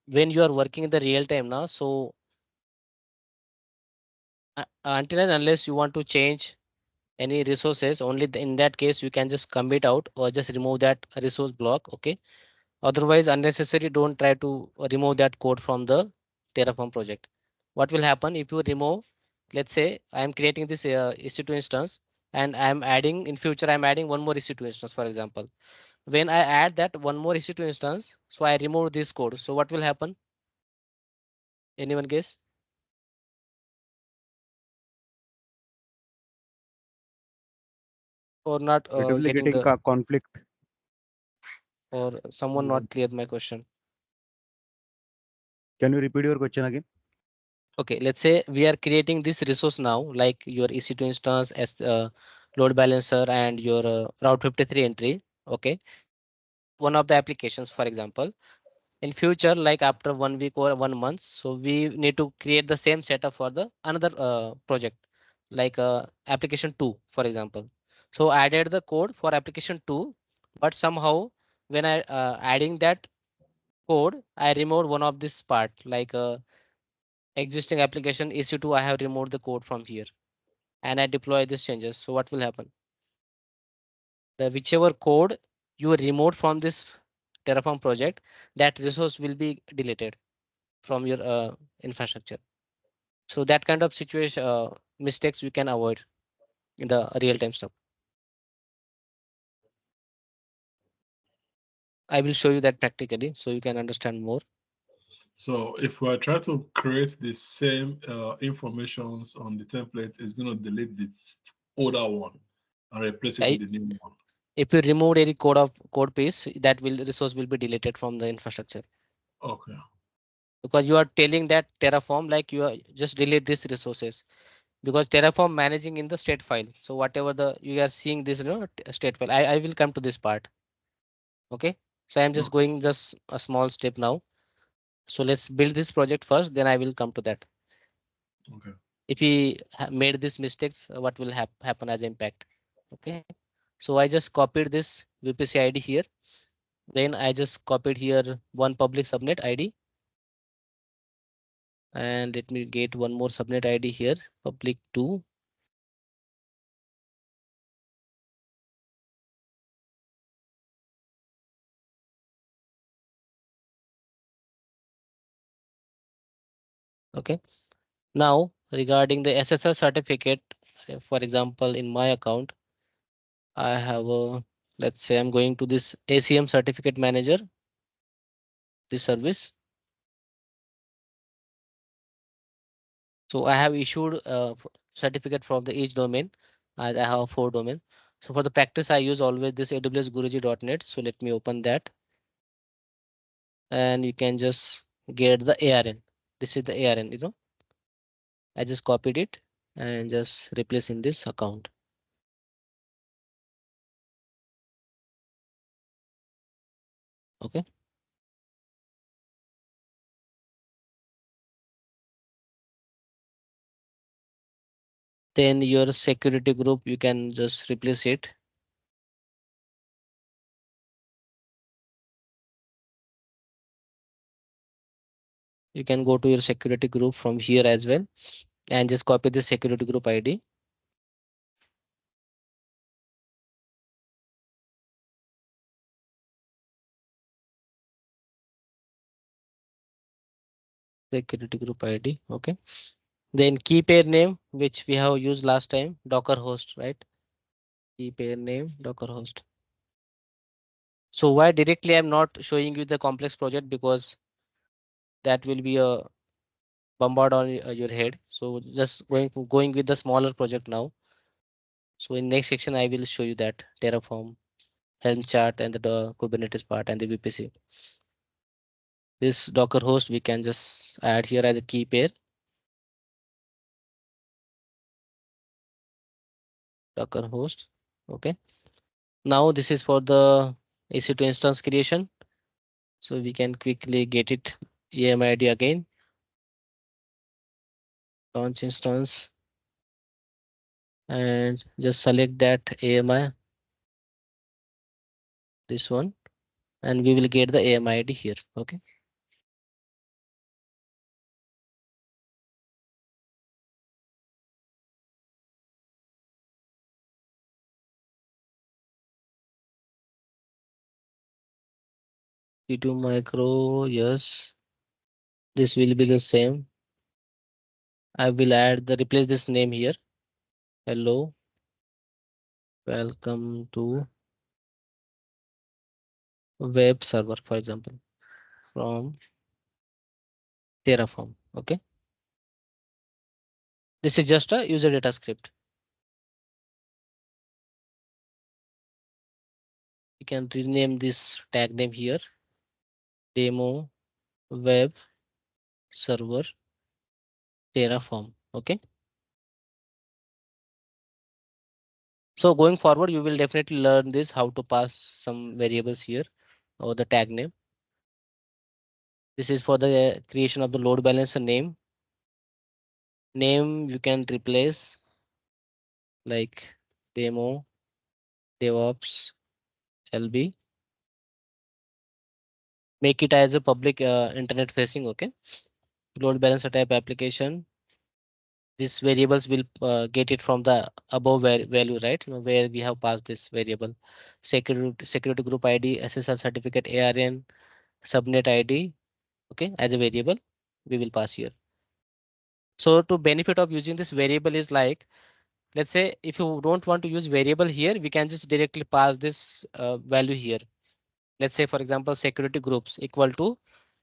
when you are working in the real time now, so until and unless you want to change any resources, only in that case you can just commit out or just remove that resource block. Okay. Otherwise, unnecessary, don't try to remove that code from the Terraform project. What will happen if you remove, let's say I am creating this EC2 instance and I am adding in future, I'm adding one more EC2 instance, for example. When I add that one more EC2 instance, so I remove this code. So what will happen? Anyone guess? Or not It will be getting getting the, conflict. or someone not clear my question? Can you repeat your question again? Okay, let's say we are creating this resource now, like your EC2 instance as load balancer and your Route 53 entry. Okay, one of the applications, for example, in future, like after 1 week or 1 month, so we need to create the same setup for the another project, like application 2, for example. So I added the code for application 2, but somehow when I adding that code, I removed one of this part, like existing application EC2, I have removed the code from here and I deploy these changes. So what will happen? The whichever code you removed from this Terraform project, that resource will be deleted from your infrastructure. So that kind of situation mistakes you can avoid in the real time stuff. I will show you that practically so you can understand more. So if we're trying to create the same informations on the template, it's going to delete the older one and replace it with I, the new one. if you remove any code piece, that will resource will be deleted from the infrastructure, Okay. because you are telling that Terraform like you are just delete these resources, because Terraform managing in the state file. So whatever the you are seeing this state file, I will come to this part. Okay. So I'm just Okay. going just a small step now. So let's build this project first, then I will come to that. Okay. if we made these mistakes, what will happen as impact. Okay, so I just copied this VPC ID here. Then I just copied here one public subnet ID, and let me get one more subnet ID here, public 2. Okay, now regarding the SSL certificate, for example, in my account, I have a, let's say I'm going to this ACM certificate manager, this service. So I have issued a certificate from the each domain. I have 4 domain. So for the practice, I use always this AWS Guruji.net. So let me open that, and you can just get the ARN. This is the ARN, I just copied it and just replace in this account. Okay. Then your security group, you can just replace it. You can go to your security group from here as well and just copy the security group ID. Security group ID. Okay. Then key pair name, which we have used last time, Docker host, right? Key pair name, Docker host. So why directly I'm not showing you the complex project, because that will be a bombard on your head. So just going with the smaller project now. So in next section, I will show you that Terraform, Helm chart, and the Kubernetes part and the VPC. This Docker host we can just add here as a key pair. Docker host. Okay. Now this is for the EC2 instance creation. So we can quickly get it AMID again. Launch instance and just select that AMI, this one, and we will get the AMID here. Okay. T2 micro, yes. This will be the same. I will add the replace this name here. Hello, welcome to web server, for example, from Terraform. Okay. This is just a user data script. You can rename this tag name here. Demo web server Terraform. Okay. So going forward, you will definitely learn this, how to pass some variables here or the tag name. This is for the creation of the load balancer name. Name you can replace like demo DevOps LB. Make it as a public internet facing. Okay. Load balancer type application. These variables will get it from the above value, right? Where we have passed this variable. Security group ID, SSL certificate, ARN, subnet ID. Okay, as a variable, we will pass here. So to benefit of using this variable is like, let's say if you don't want to use variable here, we can just directly pass this value here. Let's say, for example, security groups equal to,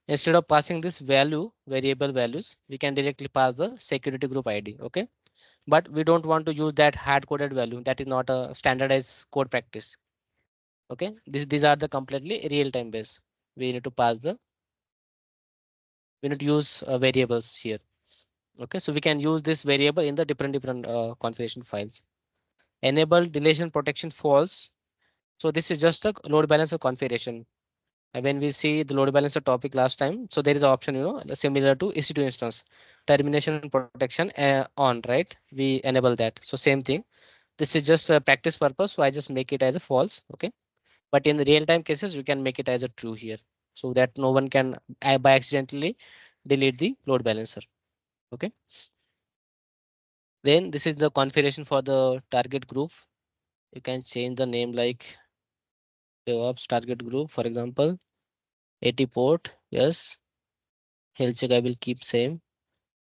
instead of passing this value, variable values, we can directly pass the security group ID. Okay. But we don't want to use that hard coded value. That is not a standardized code practice. Okay. These are the completely real time based. We need to pass we need to use variables here. Okay. So we can use this variable in the different configuration files. Enable deletion protection false. So this is just a load balancer configuration. And when we see the load balancer topic last time, so there is an option, similar to EC2 instance, termination protection on, right? We enable that. So same thing. This is just a practice purpose. So I just make it as a false. Okay. But in the real time cases, you can make it as a true here so that no one can by accidentally delete the load balancer. Okay. Then this is the configuration for the target group. You can change the name like DevOps target group, for example, 80 port. Yes. Health check I will keep same.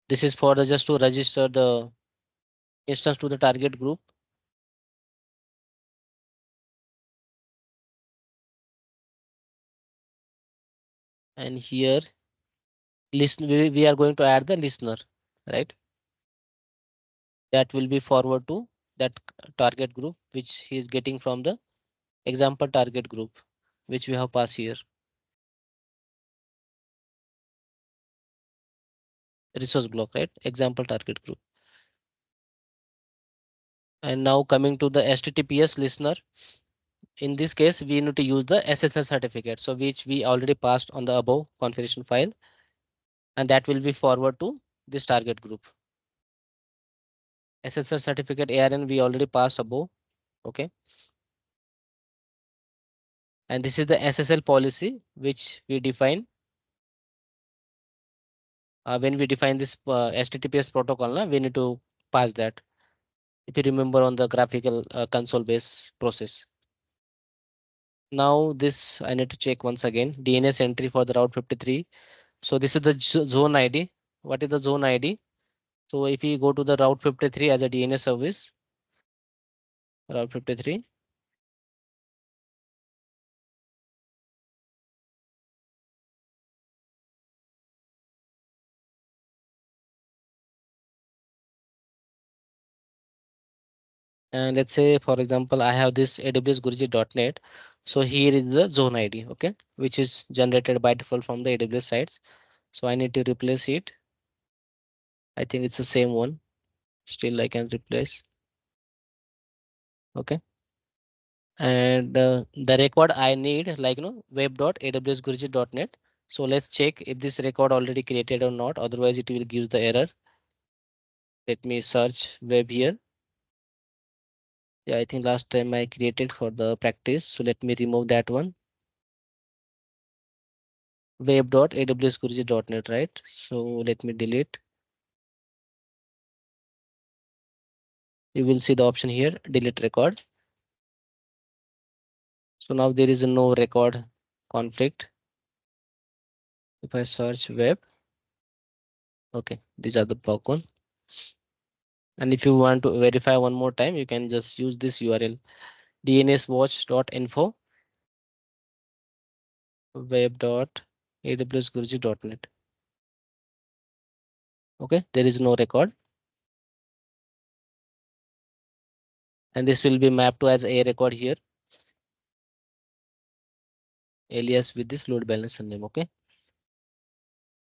This is for the just to register the instance to the target group. And here listen, we are going to add the listener, right? That will be forward to that target group, which he is getting from the example target group, which we have passed here. Resource block, right? Example target group. And now coming to the HTTPS listener. In this case, we need to use the SSL certificate. So which we already passed on the above configuration file. And that will be forward to this target group. SSL certificate ARN we already passed above. Okay. And this is the SSL policy which we define when we define this HTTPS protocol. We need to pass that. If you remember on the graphical console based process. Now this I need to check once again DNS entry for the route 53. So this is the zone ID. What is the zone ID? So if you go to the route 53 as a DNS service, route 53. And let's say, for example, I have this AWS Guruji.net. So here is the zone ID, okay, which is generated by default from the AWS sites. So I need to replace it. I think it's the same one. Still I can replace. Okay. And the record I need like web.awsguruji.net. So let's check if this record already created or not. Otherwise it will give the error. Let me search web here. Yeah, I think last time I created for the practice. So let me remove that one. Web.awsguruji.net, right? So let me delete. You will see the option here, delete record. So now there is no record conflict. If I search web, okay, these are the block one. And if you want to verify one more time, you can just use this URL dnswatch.info web.awsguruji.net. Okay, there is no record. And this will be mapped to as a record here. Alias with this load balancer name. Okay.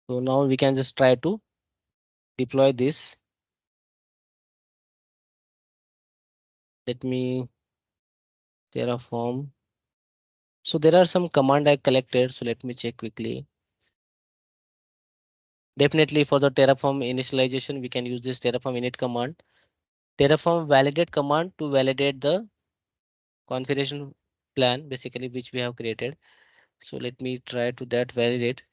So now we can just try to deploy this. Let me Terraform. So there are some command I collected. So let me check quickly. Definitely for the Terraform initialization, we can use this Terraform init command. Terraform validate command to validate the configuration plan, basically, which we have created. So let me try to that validate.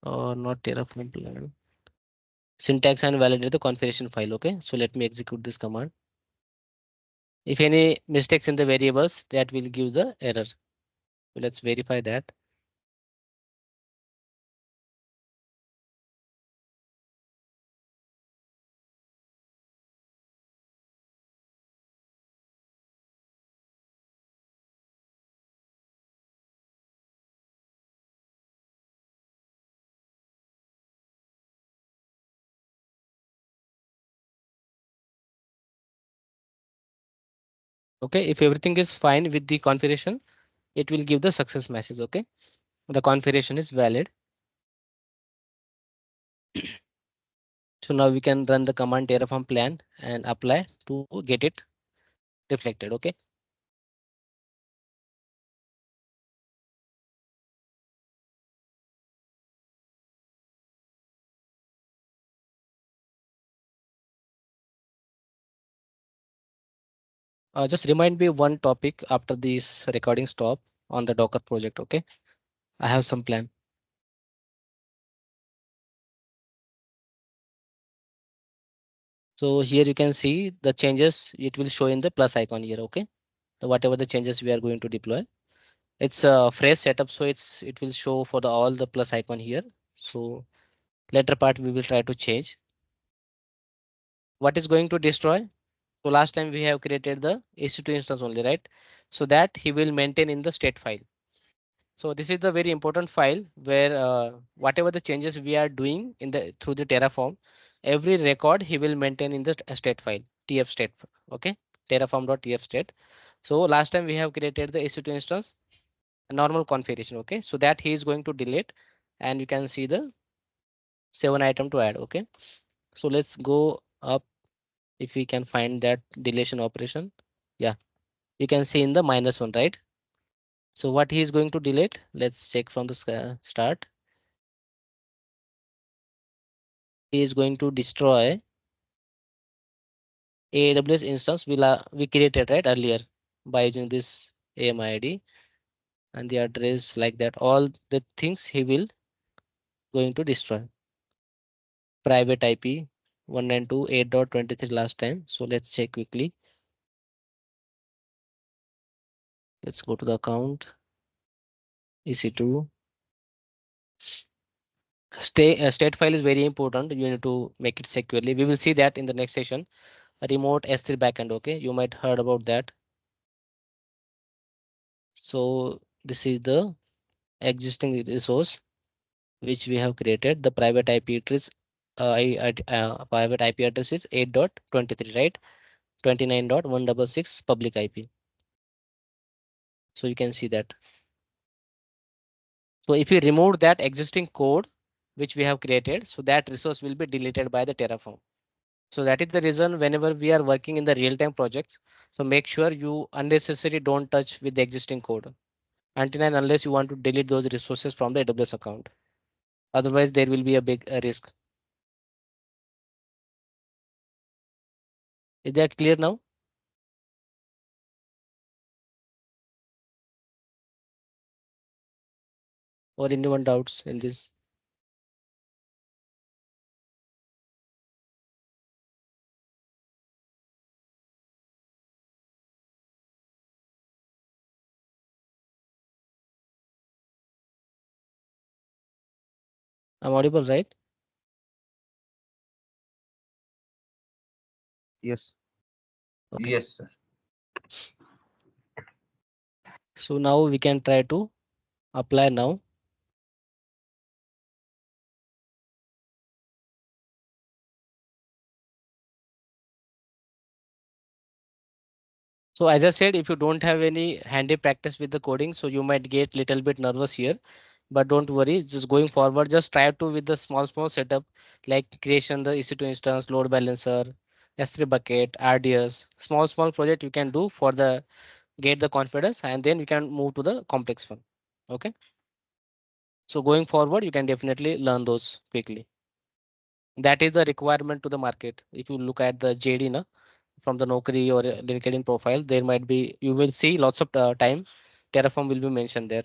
Or not Terraform plan. Syntax and validate the configuration file. Okay, so let me execute this command. If any mistakes in the variables, that will give the error. So let's verify that. Okay, if everything is fine with the configuration, it will give the success message. Okay, the configuration is valid. So now we can run the command Terraform plan and apply to get it reflected. Okay. Just remind me one topic after this recording stop on the Docker project. Okay. I have some plan. So here you can see the changes. It will show in the plus icon here. Okay. The whatever the changes we are going to deploy. It's a phrase setup, so it will show for the all the plus icon here. So later part we will try to change. What is going to destroy? So last time we have created the EC2 instance only, right? So that he will maintain in the state file. So this is the very important file where whatever the changes we are doing in the through the Terraform, every record he will maintain in the state file, tf state. Okay, terraform.tf state. So last time we have created the EC2 instance, a normal configuration. Okay, so that he is going to delete, and you can see the 7 item to add. Okay, so let's go up if we can find that deletion operation. Yeah, you can see in the -1, right? So what he is going to delete, let's check from the start. He is going to destroy AWS instance we created right earlier by using this AMID and the address like that. All the things he will going to destroy. Private IP 192.8.23 last time. So let's check quickly. Let's go to the account EC2. State file is very important. You need to make it securely. We will see that in the next session. A remote S3 backend. Okay, you might heard about that. So this is the existing resource which we have created. The private IP address, private IP address is 8.23, right? 29.166 public IP. So you can see that. So if you remove that existing code which we have created, so that resource will be deleted by the Terraform. So that is the reason whenever we are working in the real-time projects, so make sure you unnecessarily don't touch with the existing code until and unless you want to delete those resources from the AWS account. Otherwise, there will be a big risk. Is that clear now? Or anyone doubts in this? I'm audible, right? Yes. Okay. Yes, sir. So now we can try to apply now. So as I said, if you don't have any handy practice with the coding, so you might get little bit nervous here, but don't worry. Just going forward, just try to with the small setup like creation the EC2 instance, load balancer, S3 bucket, RDS, small project you can do for the get the confidence, and then you can move to the complex one. Okay. So going forward, you can definitely learn those quickly. That is the requirement to the market. If you look at the JD na, from the Naukri or LinkedIn profile, there might be, you will see lots of time Terraform will be mentioned there.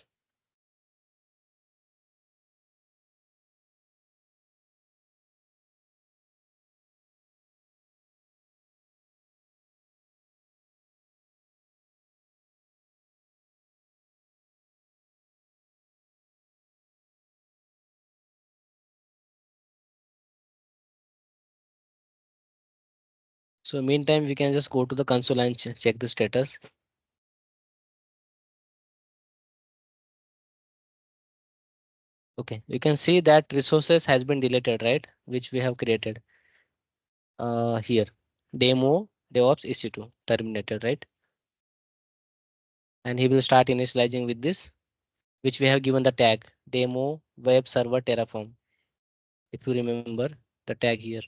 So meantime, we can just go to the console and check the status. Okay, you can see that resources has been deleted, right? Which we have created here. Demo DevOps EC2 terminated, right? And he will start initializing with this, which we have given the tag demo web server Terraform. If you remember the tag here.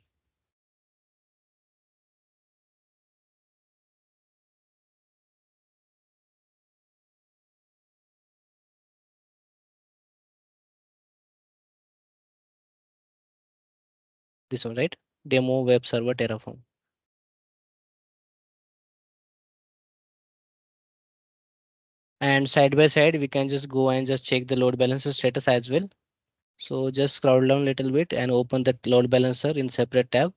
this one, right? Demo web server Terraform. And side by side, we can just go and just check the load balancer status as well. So just scroll down a little bit and open that load balancer in separate tab.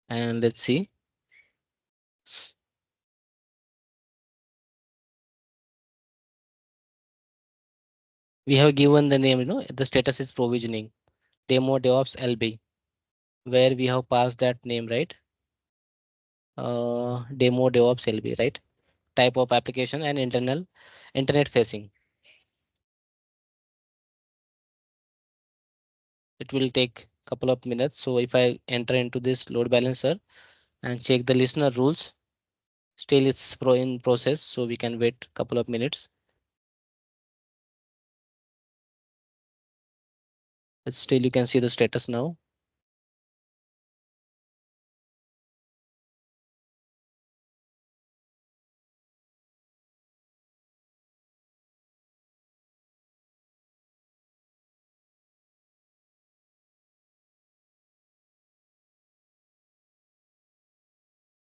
And let's see. We have given the name, the status is provisioning, demo DevOps LB, where we have passed that name, right? Demo DevOps LB, right? Type of application and internet facing. It will take couple of minutes. So if I enter into this load balancer and check the listener rules, still it's in process. So we can wait couple of minutes. But still you can see the status now.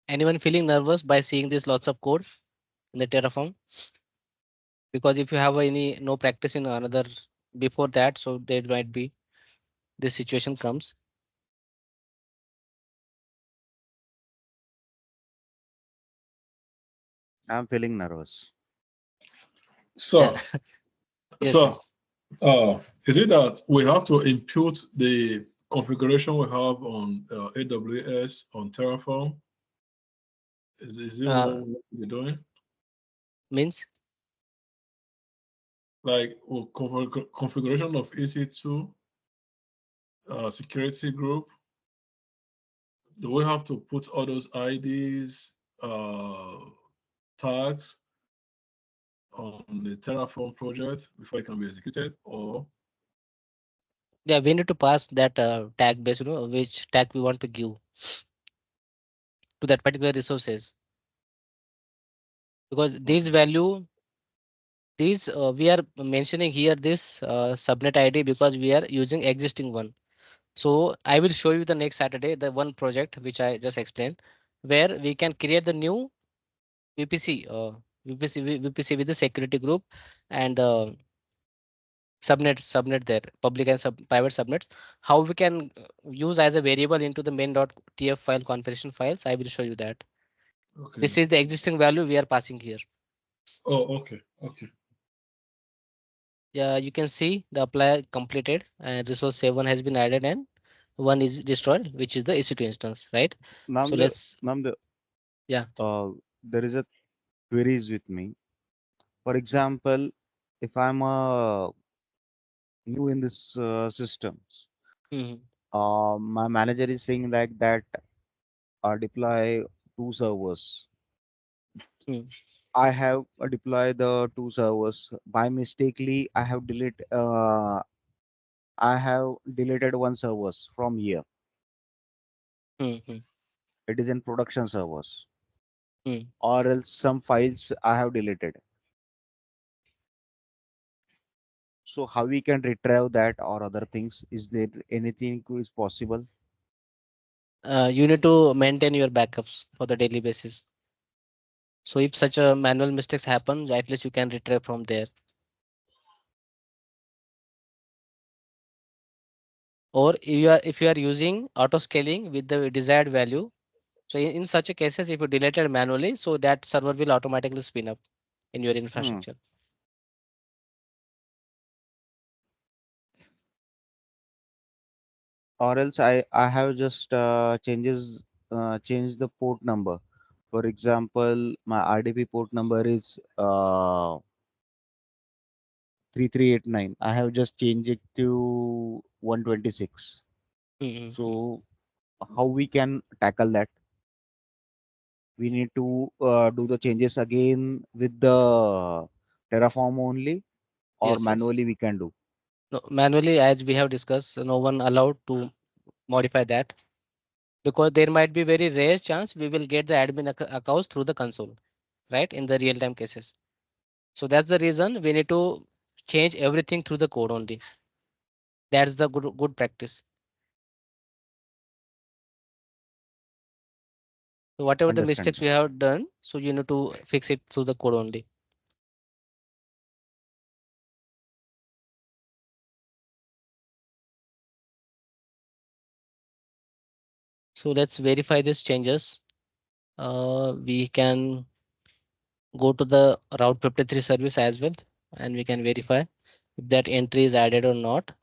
Anyone feeling nervous by seeing this lots of code in the Terraform? Because if you have any no practice in another before that, so there might be this situation comes. I'm feeling nervous. Yeah. So, Yes, so yes. is it that we have to input the configuration we have on AWS on Terraform? Is it Uh, what we're doing? Means Like configuration of EC2 security group? Do we have to put all those IDs, tags on the Terraform project before it can be executed, or yeah, we need to pass that tag based, which tag we want to give to that particular resources, because these Okay. value these we are mentioning here this subnet ID because we are using existing one. So I will show you the next Saturday the one project which I just explained, where we can create the new VPC, VPC with the security group and subnet there, public and private subnets. How we can use as a variable into the main.tf file configuration files. I will show you that. okay? This is the existing value we are passing here. Oh, okay, okay. Yeah, you can see the apply completed and resource 7 has been added and one is destroyed, which is the EC2 instance, right? So Namdev, let's, Namdev, yeah. there is a queries with me. For example, if I'm new in this systems, Mhm, my manager is saying that deploy two servers. mhm, I have deployed the two servers. By mistakenly, I have deleted one servers from here. mhm, It is in production servers, mhm. or else some files I have deleted. So how we can retrieve that or other things? Is there anything is possible? You need to maintain your backups for the daily basis. So if such a manual mistakes happen, at least you can retrieve from there. Or if you are using auto scaling with the desired value, so in such a cases, if you delete it manually, so that server will automatically spin up in your Hmm. infrastructure. Or else I have just changed the port number. For example, my RDP port number is 3389. I have just changed it to 126. Mhm. So how we can tackle that? We need to do the changes again with the Terraform only, or Yes, yes. manually we can do. No, manually, as we have discussed, no one allowed to modify that because there might be very rare chance we will get the admin accounts through the console, right? In the real time cases. So that's the reason we need to change everything through the code only. That's the good practice. So whatever the Understand. mistakes we have done, so you need to fix it through the code only. So let's verify these changes. We can go to the Route 53 service as well, and we can verify if that entry is added or not,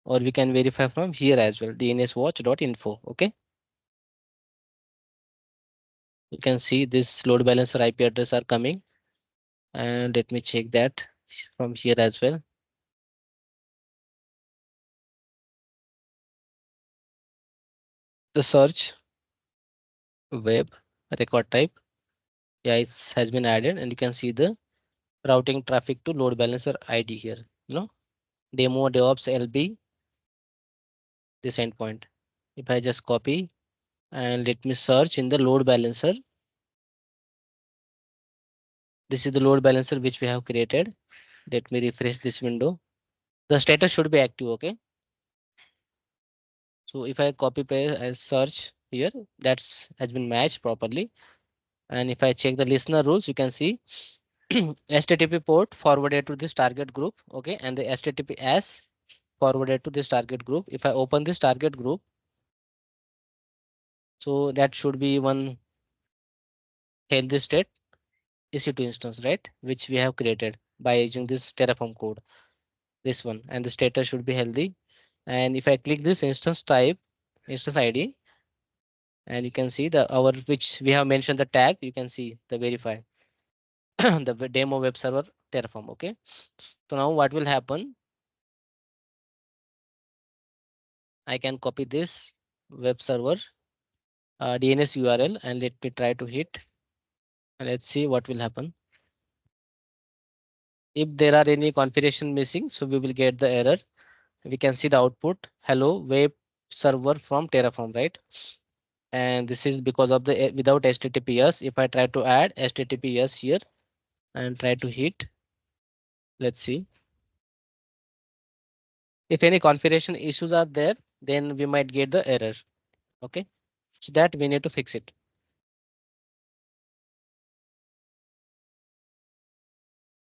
or we can verify from here as well, dnswatch.info. Okay, you can see this load balancer IP address are coming, and let me check that from here as well. The search web record type, yeah, it has been added, and you can see the routing traffic to load balancer ID here. Demo DevOps LB, this endpoint. If I just copy and let me search in the load balancer, this is the load balancer which we have created. Let me refresh this window. The status should be active. Okay. So if I copy paste and search here, that's has been matched properly. And if I check the listener rules, you can see HTTP port forwarded to this target group. Okay. And the HTTPS forwarded to this target group. If I open this target group, so that should be one healthy state EC2 instance, right? Which we have created by using this Terraform code, this one, and the status should be healthy. And if I click this instance type, instance ID, and you can see the our which we have mentioned the tag, you can see the verify the demo web server Terraform. Okay, so now what will happen? I can copy this web server DNS URL and let me try to hit, and let's see what will happen. If there are any configuration missing, so we will get the error. We can see the output, hello web server from Terraform, right? And this is because of the without HTTPS. If I try to add HTTPS here and try to hit, let's see. If any configuration issues are there, then we might get the error. Okay, so that we need to fix it.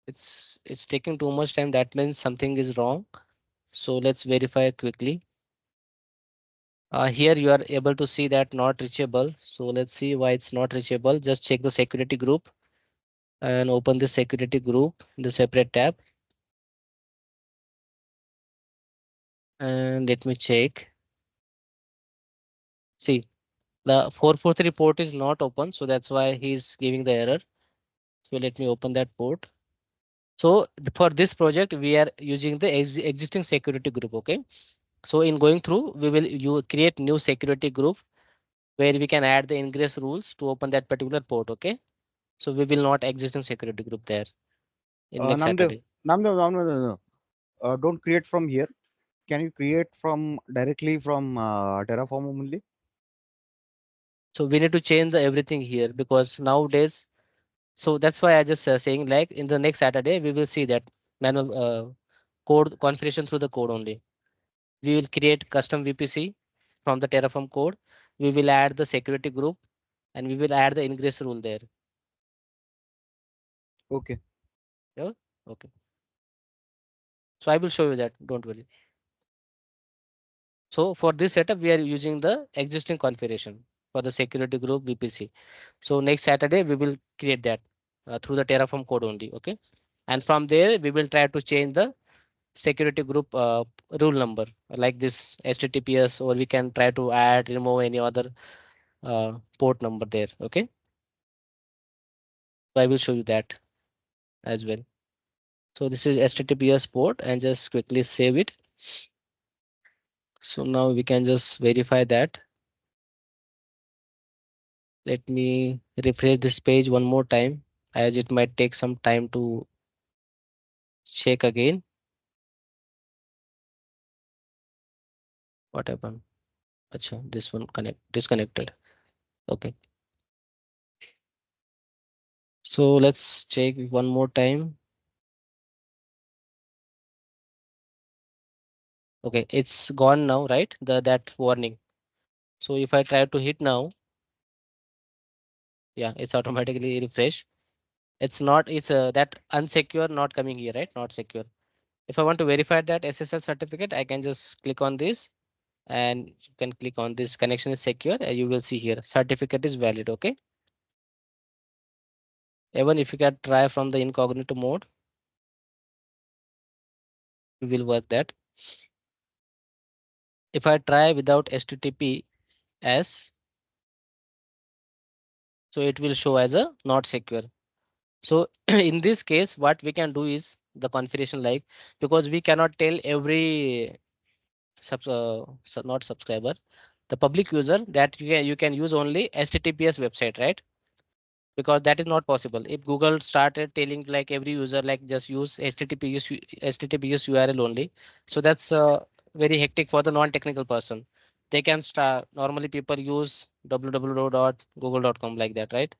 It's taking too much time. That means something is wrong. So let's verify quickly. Here you are able to see that not reachable. So let's see why it's not reachable. Just check the security group and open the security group in the separate tab. And let me check. See, the 443 port is not open, so that's why he's giving the error. So let me open that port. So for this project, we are using the existing security group. Okay. So in going through, we will you create new security group where we can add the ingress rules to open that particular port. Okay. So we will not existing security group there in next Namdev, Saturday. Namdev, don't create from here. Can you create from directly from Terraform only? So we need to change the everything here because nowadays. So that's why I just saying like in the next Saturday we will see that manual code configuration through the code only. We will create custom VPC from the Terraform code. We will add the security group and we will add the ingress rule there. Okay. Yeah. Okay. So I will show you that. Don't worry. So for this setup, we are using the existing configuration for the security group VPC. So next Saturday, we will create that through the Terraform code only. Okay. And from there, we will try to change the security group rule number like this HTTPS, or we can try to add, remove any other port number there. Okay. So I will show you that as well. So this is HTTPS port and just quickly save it. So now we can just verify that. Let me refresh this page one more time as it might take some time to check again. What happened? Acha, this one disconnected. Okay. So let's check one more time. Okay, it's gone now, right? That warning. So if I try to hit now, Yeah, it's automatically refresh. It's not, it's that unsecure not coming here, right? Not secure. If I want to verify that SSL certificate, I can just click on this and you can click on this connection is secure. And you will see here certificate is valid. Okay. Even if you can try from the incognito mode, we will work that. If I try without HTTPS, so it will show as a not secure. So in this case, what we can do is the configuration like, because we cannot tell every not subscriber, the public user that you can use only HTTPS website, right? Because that is not possible. If Google started telling like every user like just use HTTPS URL only, so that's very hectic for the non-technical person. They can start, normally people use www.google.com like that, right?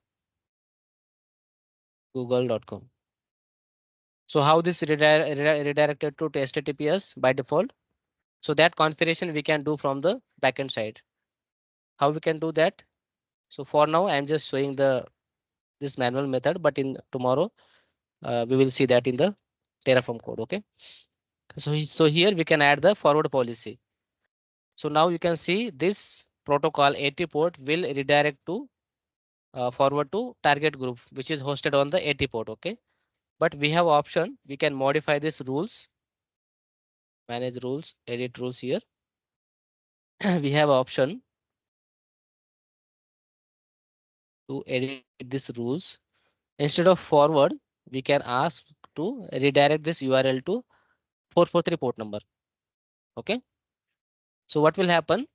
Google.com. So how this redirected to HTTPS by default? So that configuration we can do from the backend side. How we can do that? So for now, I'm just showing the this manual method, but in tomorrow we will see that in the Terraform code. Okay. So here we can add the forward policy. So now you can see this protocol 80 port will redirect to forward to target group, which is hosted on the 80 port. Okay. But we have option. We can modify this rules, manage rules, edit rules here. We have option to edit these rules. Instead of forward, we can ask to redirect this URL to 443 port number. Okay. So what will happen?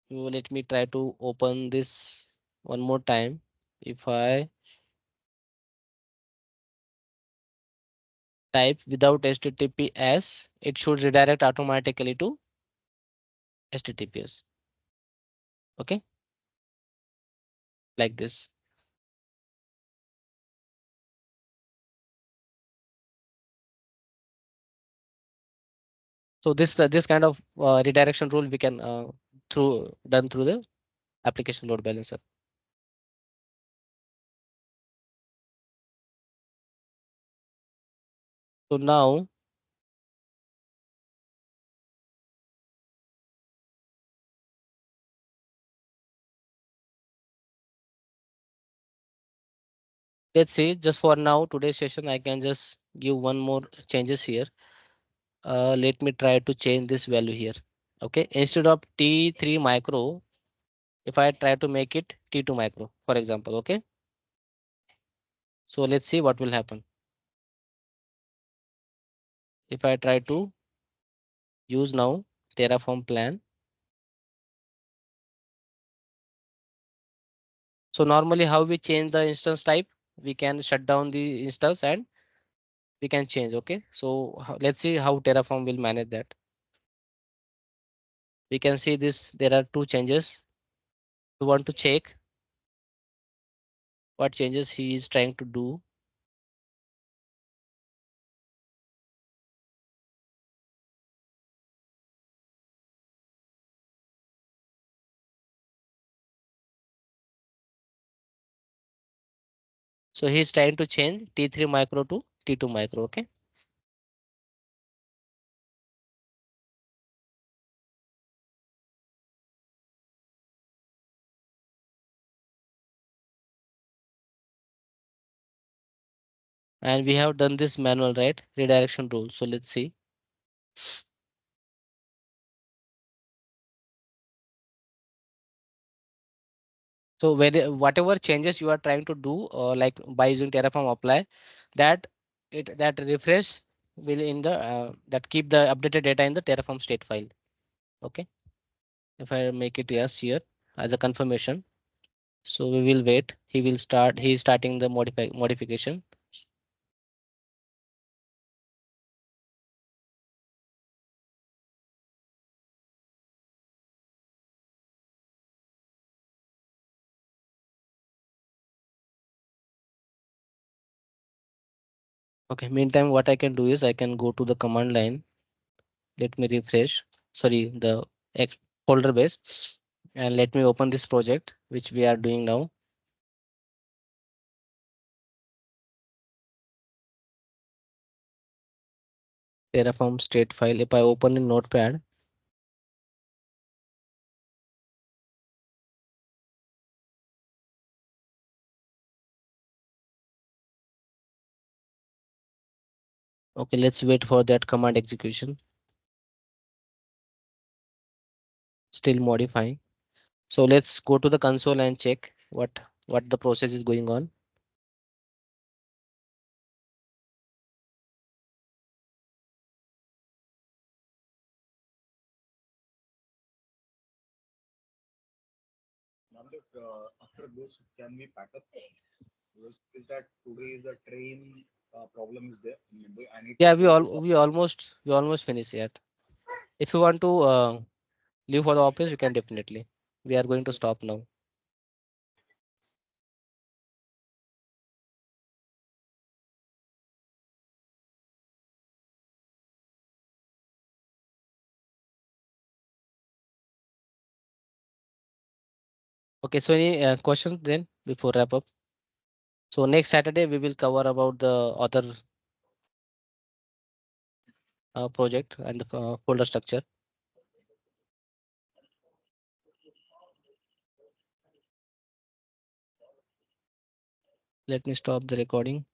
Let me try to open this one more time. If I type without HTTPS, it should redirect automatically to HTTPS. Okay, like this. So this kind of redirection rule we can done through the application load balancer. So now let's see, just for now today's session I can just give one more changes here. Let me try to change this value here. Okay, instead of T3 micro, if I try to make it T2 micro, for example. Okay, so let's see what will happen if I try to use now Terraform plan. So normally how we change the instance type, we can shut down the instance and we can change. Okay, so let's see how Terraform will manage that. We can see this, there are two changes. We want to check what changes he is trying to do. So he's trying to change T3 micro to T2 micro. Okay. And we have done this manual, right? Redirection rule. So let's see. So whatever changes you are trying to do, like by using Terraform apply, that that refresh will in the that keep the updated data in the Terraform state file. Okay. If I make it yes here as a confirmation, so we will wait. He will start. He is starting the modification. Okay. Meantime, what I can do is I can go to the command line. Let me refresh. Sorry, the X folder base. And let me open this project, which we are doing now. Terraform state file. If I open in Notepad, okay, let's wait for that command execution. Still modifying. So let's go to the console and check what the process is going on. Namdev, after this, can we pack up? Is that today is the train problem is there in Mumbai? I need to Yeah, go to. we almost finished yet. If you want to leave for the office, you can definitely. We are going to stop now. Okay, so any questions then before wrap up? So next Saturday we will cover about the other project and the folder structure. Let me stop the recording.